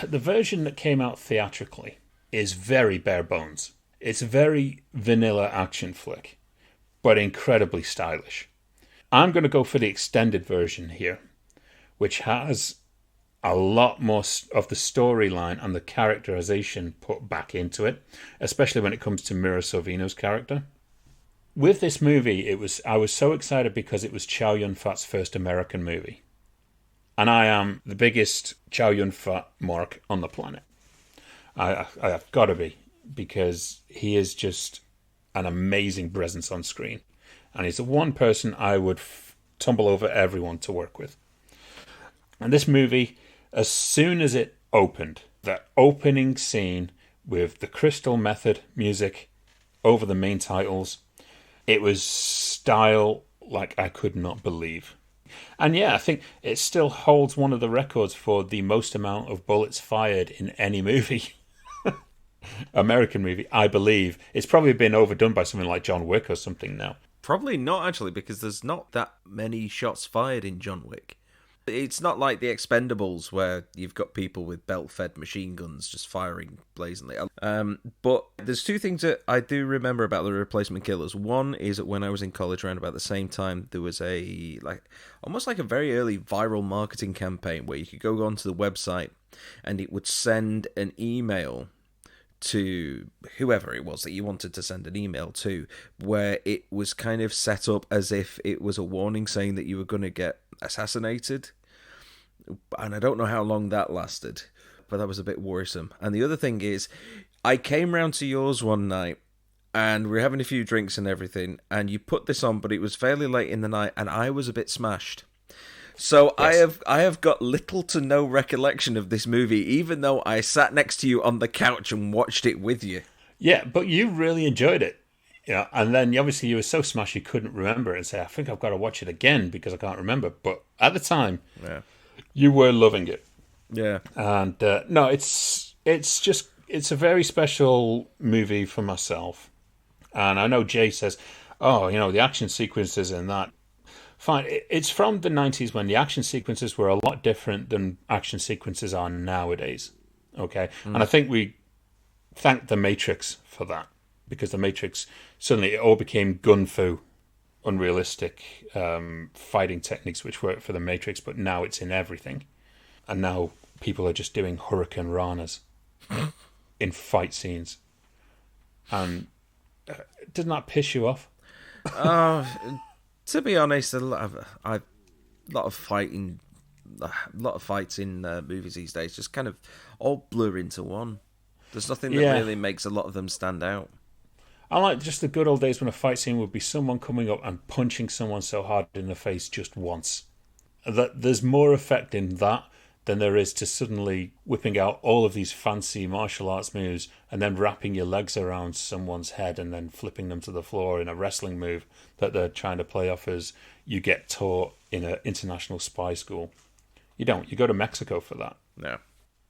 [SPEAKER 2] the version that came out theatrically, is very bare bones. It's a very vanilla action flick, but incredibly stylish. I'm going to go for the extended version here, which has a lot more of the storyline and the characterization put back into it, especially when it comes to Mirisch Sorvino's character. With this movie, I was so excited because it was Chow Yun-Fat's first American movie. And I am the biggest Chow Yun-Fat mark on the planet. I've got to be, because he is just an amazing presence on screen. And he's the one person I would tumble over everyone to work with. And this movie, as soon as it opened, that opening scene with the Crystal Method music over the main titles, it was style like I could not believe. And yeah, I think it still holds one of the records for the most amount of bullets fired in any movie. American movie, I believe. It's probably been overdone by something like John Wick or something now.
[SPEAKER 1] Probably not, actually, because there's not that many shots fired in John Wick. It's not like the Expendables, where you've got people with belt-fed machine guns just firing blazingly. But there's 2 things that I do remember about the Replacement Killers. One is that when I was in college around about the same time, there was almost like a very early viral marketing campaign where you could go onto the website and it would send an email to whoever it was that you wanted to send an email to, where it was kind of set up as if it was a warning saying that you were going to get assassinated. And I don't know how long that lasted, but that was a bit worrisome. And the other thing is, I came round to yours one night and we were having a few drinks and everything, and you put this on, but it was fairly late in the night and I was a bit smashed. So yes. I have got little to no recollection of this movie, even though I sat next to you on the couch and watched it with you.
[SPEAKER 2] Yeah, but you really enjoyed it. Yeah, and then obviously you were so smashed you couldn't remember it and say, I think I've got to watch it again because I can't remember. But at the time, you were loving it.
[SPEAKER 1] Yeah.
[SPEAKER 2] And no, it's a very special movie for myself. And I know Jay says, oh, the action sequences in that. Fine, it's from the 90s when the action sequences were a lot different than action sequences are nowadays. Okay? And I think we thank The Matrix for that, because The Matrix, suddenly it all became gun-fu, unrealistic fighting techniques which worked for The Matrix, but now it's in everything. And now people are just doing Hurricane Ranas in fight scenes. And doesn't that piss you off?
[SPEAKER 1] To be honest, a lot of fights in movies these days just kind of all blur into one. There's nothing that really makes a lot of them stand out.
[SPEAKER 2] I like just the good old days when a fight scene would be someone coming up and punching someone so hard in the face just once. That there's more effect in that than there is to suddenly whipping out all of these fancy martial arts moves and then wrapping your legs around someone's head and then flipping them to the floor in a wrestling move that they're trying to play off as you get taught in an international spy school. You don't. You go to Mexico for that.
[SPEAKER 1] No.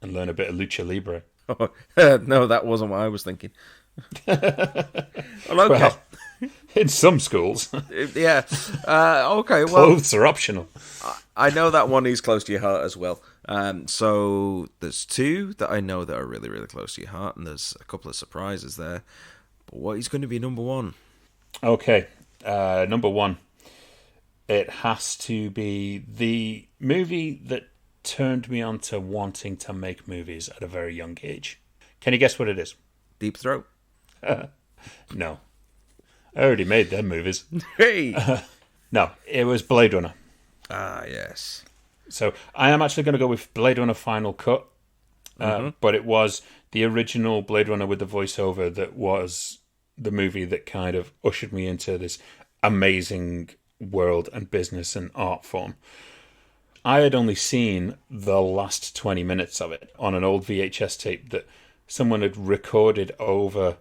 [SPEAKER 2] And learn a bit of lucha libre.
[SPEAKER 1] Oh, no, that wasn't what I was thinking. Well, okay.
[SPEAKER 2] Well, in some schools.
[SPEAKER 1] Yeah. Okay, well...
[SPEAKER 2] Clothes are optional.
[SPEAKER 1] I know that one is close to your heart as well. So there's two that I know that are really, really close to your heart, and there's a couple of surprises there. But what is going to be number one?
[SPEAKER 2] Okay, number one. It has to be the movie that turned me on to wanting to make movies at a very young age. Can you guess what it is?
[SPEAKER 1] Deep Throat?
[SPEAKER 2] No. I already made them movies.
[SPEAKER 1] Hey!
[SPEAKER 2] No, it was Blade Runner.
[SPEAKER 1] Ah, yes.
[SPEAKER 2] So I am actually going to go with Blade Runner Final Cut, but it was the original Blade Runner with the voiceover that was the movie that kind of ushered me into this amazing world and business and art form. I had only seen the last 20 minutes of it on an old VHS tape that someone had recorded over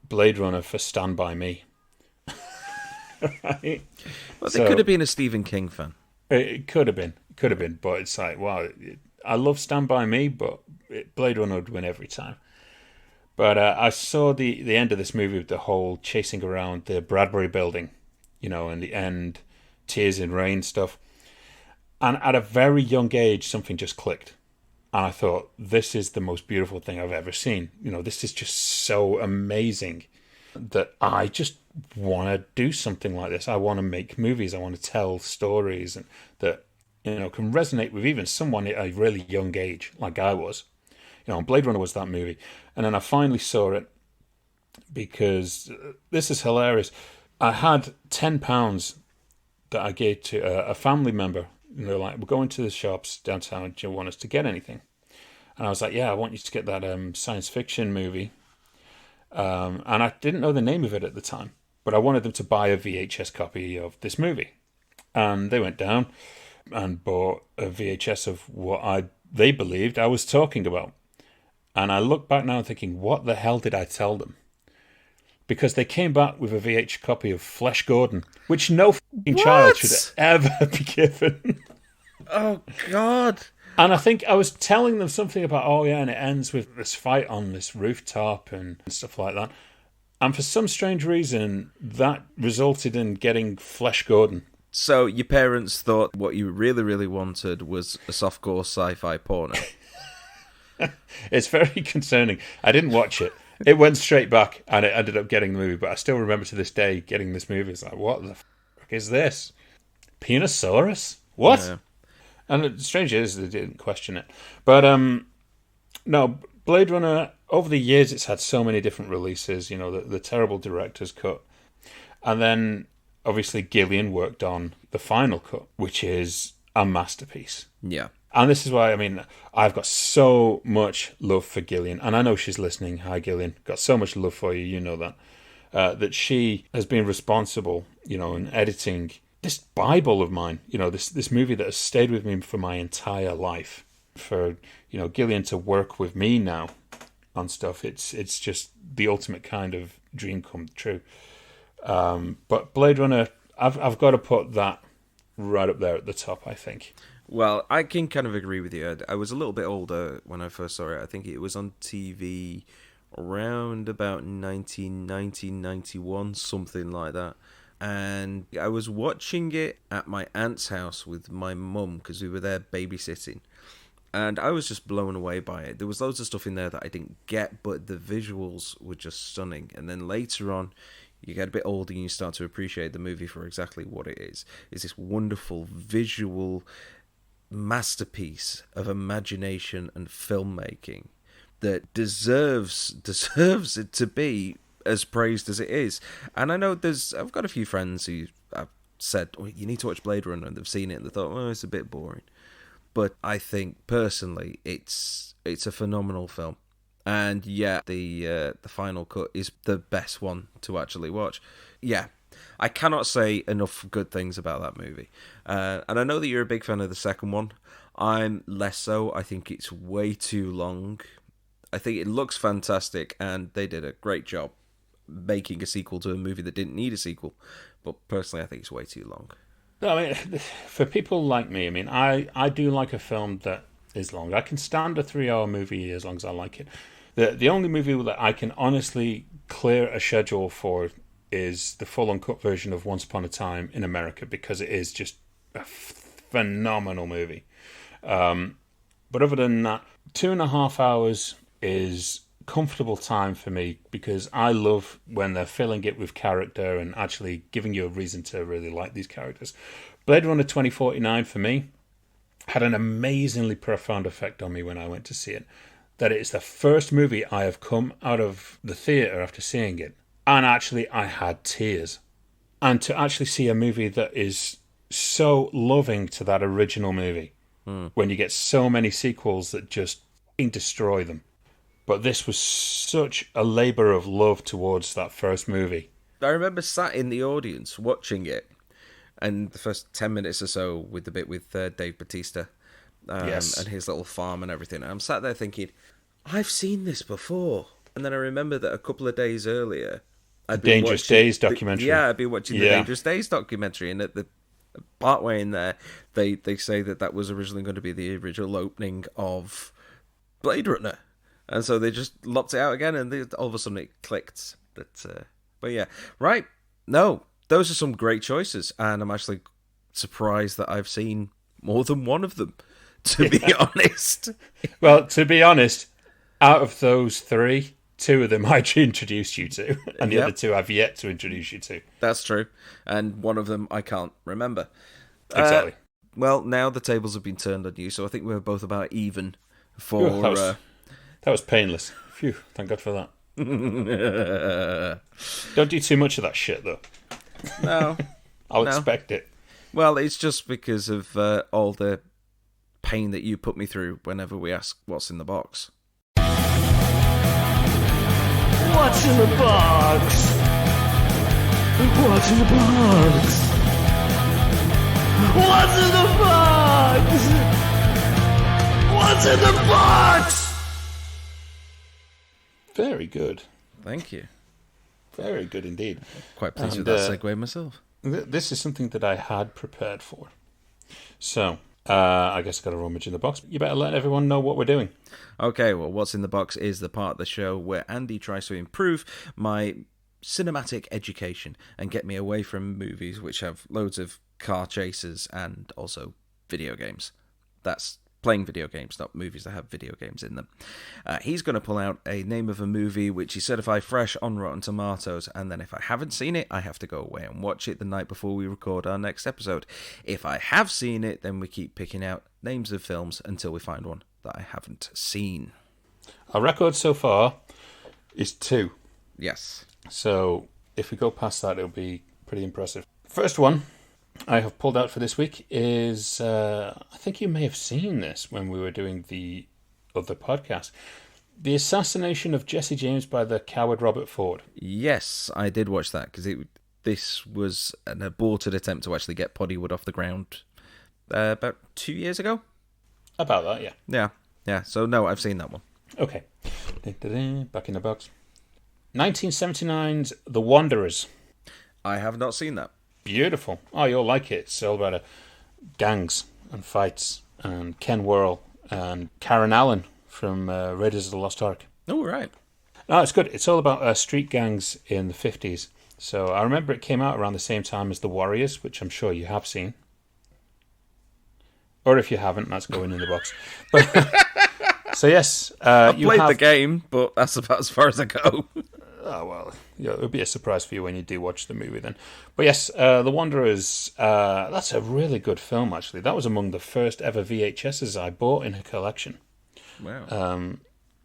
[SPEAKER 2] Blade Runner for Stand By Me. Right?
[SPEAKER 1] Well, they could have been a Stephen King fan.
[SPEAKER 2] It could have been, but it's like, wow, I love Stand By Me, but Blade Runner would win every time. But I saw the end of this movie with the whole chasing around the Bradbury building, and the end, Tears in Rain stuff. And at a very young age, something just clicked. And I thought, this is the most beautiful thing I've ever seen. This is just so amazing that I just want to do something like this. I want to make movies. I want to tell stories and that, can resonate with even someone at a really young age, like I was. Blade Runner was that movie. And then I finally saw it because this is hilarious. I had £10 that I gave to a family member. And they're like, we're going to the shops downtown. Do you want us to get anything? And I was like, yeah, I want you to get that science fiction movie. And I didn't know the name of it at the time, but I wanted them to buy a VHS copy of this movie. And they went down and bought a VHS of what they believed I was talking about. And I look back now thinking, what the hell did I tell them? Because they came back with a VH copy of Flesh Gordon, which no fucking child should ever be given.
[SPEAKER 1] Oh, God.
[SPEAKER 2] And I think I was telling them something about, and it ends with this fight on this rooftop and stuff like that. And for some strange reason, that resulted in getting Flesh Gordon.
[SPEAKER 1] So your parents thought what you really, really wanted was a softcore sci-fi porno.
[SPEAKER 2] It's very concerning. I didn't watch it. It went straight back, and it ended up getting the movie. But I still remember to this day getting this movie. It's like, what the fuck is this? Penosaurus? What? Yeah. And the strange is they didn't question it. But no, Blade Runner, over the years, it's had so many different releases. The terrible director's cut. And then, obviously, Gillian worked on the final cut, which is a masterpiece.
[SPEAKER 1] Yeah.
[SPEAKER 2] And this is why, I've got so much love for Gillian. And I know she's listening. Hi, Gillian. Got so much love for you. You know that. That she has been responsible, in editing this Bible of mine. This movie that has stayed with me for my entire life. For, Gillian to work with me now on stuff. It's just the ultimate kind of dream come true. But Blade Runner, I've got to put that right up there at the top, I think.
[SPEAKER 1] Well, I can kind of agree with you. I was a little bit older when I first saw it. I think it was on TV around about 1990, 91, something like that. And I was watching it at my aunt's house with my mum because we were there babysitting. And I was just blown away by it. There was loads of stuff in there that I didn't get, but the visuals were just stunning. And then later on, you get a bit older and you start to appreciate the movie for exactly what it is. It's this wonderful visual masterpiece of imagination and filmmaking that deserves it to be as praised as it is. And I know I've got a few friends who have said, you need to watch Blade Runner, and they've seen it and they thought, it's a bit boring. But I think personally it's a phenomenal film. And yeah, the final cut is the best one to actually watch. Yeah, I cannot say enough good things about that movie. And I know that you're a big fan of the second one. I'm less so. I think it's way too long. I think it looks fantastic, and they did a great job making a sequel to a movie that didn't need a sequel. But personally, I think it's way too long.
[SPEAKER 2] No, I mean, for people like me, I mean, I do like a film that is long. I can stand a 3-hour movie as long as I like it. The only movie that I can honestly clear a schedule for is the full uncut version of Once Upon a Time in America, because it is just a phenomenal movie. But other than that, 2.5 hours is comfortable time for me, because I love when they're filling it with character and actually giving you a reason to really like these characters. Blade Runner 2049 for me had an amazingly profound effect on me when I went to see it. That it's the first movie I have come out of the theatre after seeing it, and actually I had tears. And to actually see a movie that is so loving to that original movie, when you get so many sequels that just destroy them. But this was such a labour of love towards that first movie.
[SPEAKER 1] I remember sat in the audience watching it, and the first 10 minutes or so with the bit with Dave Bautista
[SPEAKER 2] Yes.
[SPEAKER 1] and his little farm and everything. And I'm sat there thinking, I've seen this before. And then I remember that a couple of days earlier, I'd been
[SPEAKER 2] Dangerous
[SPEAKER 1] watching
[SPEAKER 2] Days documentary.
[SPEAKER 1] I'd been watching the Dangerous Days documentary, and at the partway in there, they say that was originally going to be the original opening of Blade Runner. And so they just lopped it out again, and all of a sudden it clicked. But yeah, right. No, those are some great choices, and I'm actually surprised that I've seen more than one of them, to be honest.
[SPEAKER 2] Well, to be honest, out of those 3, 2 of them I introduced you to, and the other 2 I've yet to introduce you to.
[SPEAKER 1] That's true. And one of them I can't remember.
[SPEAKER 2] Exactly.
[SPEAKER 1] Well, now the tables have been turned on you, so I think we're both about even for...
[SPEAKER 2] Ooh, that was painless. Phew, thank God for that. Don't do too much of that shit, though.
[SPEAKER 1] No.
[SPEAKER 2] I'll expect it.
[SPEAKER 1] Well, it's just because of all the pain that you put me through whenever we ask what's in the box.
[SPEAKER 3] What's in the box? What's in the box? What's in the box? What's in the box?
[SPEAKER 2] Very good.
[SPEAKER 1] Thank you.
[SPEAKER 2] Very good indeed.
[SPEAKER 1] Quite pleased with that segue myself.
[SPEAKER 2] This is something that I had prepared for. So, I guess I've got to rummage in the box. You better let everyone know what we're doing.
[SPEAKER 1] Okay, well, what's in the box is the part of the show where Andy tries to improve my cinematic education and get me away from movies which have loads of car chases and also video games. That's playing video games, not movies that have video games in them. He's going to pull out a name of a movie which is certified fresh on Rotten Tomatoes, and then if I haven't seen it, I have to go away and watch it the night before we record our next episode. If I have seen it, then we keep picking out names of films until we find one that I haven't seen.
[SPEAKER 2] Our record so far is 2.
[SPEAKER 1] Yes.
[SPEAKER 2] So if we go past that, it'll be pretty impressive. First one I have pulled out for this week is, I think you may have seen this when we were doing the other podcast, The Assassination of Jesse James by the coward Robert Ford.
[SPEAKER 1] Yes, I did watch that, because this was an aborted attempt to actually get Poddywood off the ground about 2 years ago.
[SPEAKER 2] About that, yeah.
[SPEAKER 1] Yeah, so no, I've seen that one.
[SPEAKER 2] Okay. Back in the box. 1979's The Wanderers.
[SPEAKER 1] I have not seen that.
[SPEAKER 2] Beautiful. Oh, you'll like it. It's all about gangs and fights and Ken Worrell and Karen Allen from Raiders of the Lost Ark.
[SPEAKER 1] Oh, right.
[SPEAKER 2] No, it's good. It's all about street gangs in the 50s. So I remember it came out around the same time as The Warriors, which I'm sure you have seen. Or if you haven't, that's going in the box. But, so yes,
[SPEAKER 1] I played the game, but that's about as far as I go.
[SPEAKER 2] Oh, well, yeah, it'll be a surprise for you when you do watch the movie then. But yes, The Wanderers, that's a really good film, actually. That was among the first ever VHSs I bought in a collection.
[SPEAKER 1] Wow.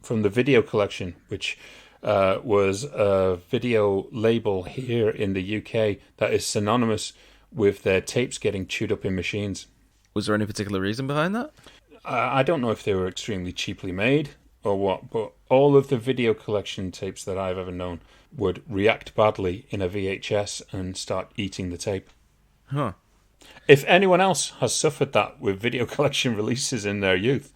[SPEAKER 2] From the video collection, which was a video label here in the UK that is synonymous with their tapes getting chewed up in machines.
[SPEAKER 1] Was there any particular reason behind that?
[SPEAKER 2] I don't know if they were extremely cheaply made or what, but all of the video collection tapes that I've ever known would react badly in a VHS and start eating the tape.
[SPEAKER 1] Huh.
[SPEAKER 2] If anyone else has suffered that with video collection releases in their youth,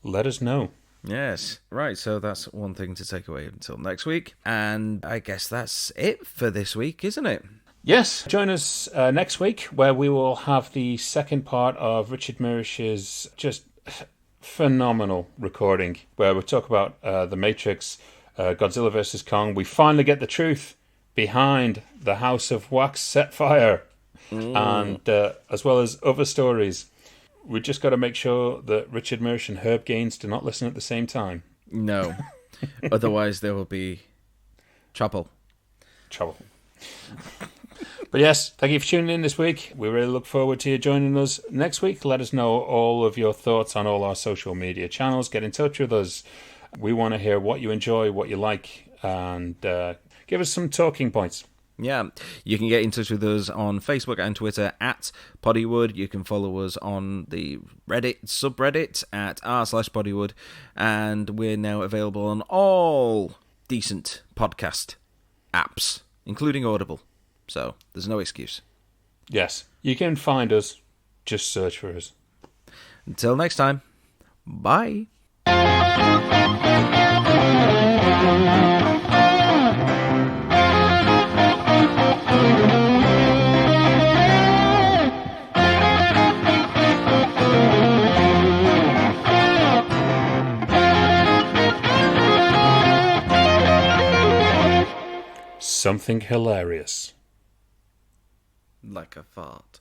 [SPEAKER 2] let us know.
[SPEAKER 1] Yes. Right, so that's one thing to take away until next week. And I guess that's it for this week, isn't it?
[SPEAKER 2] Yes, join us next week where we will have the second part of Richard Mirisch's just phenomenal recording where we'll talk about The Matrix, Godzilla vs. Kong. We finally get the truth behind the House of Wax Set Fire and as well as other stories. We just got to make sure that Richard Mirisch and Herb Gaines do not listen at the same time.
[SPEAKER 1] No. Otherwise there will be trouble.
[SPEAKER 2] But yes, thank you for tuning in this week. We really look forward to you joining us next week. Let us know all of your thoughts on all our social media channels. Get in touch with us. We want to hear what you enjoy, what you like, and give us some talking points.
[SPEAKER 1] Yeah, you can get in touch with us on Facebook and Twitter at Poddywood. You can follow us on the Reddit subreddit at r/Poddywood. And we're now available on all decent podcast apps, including Audible. So there's no excuse.
[SPEAKER 2] Yes, you can find us. Just search for us.
[SPEAKER 1] Until next time, bye.
[SPEAKER 2] Something hilarious.
[SPEAKER 1] Like a fart.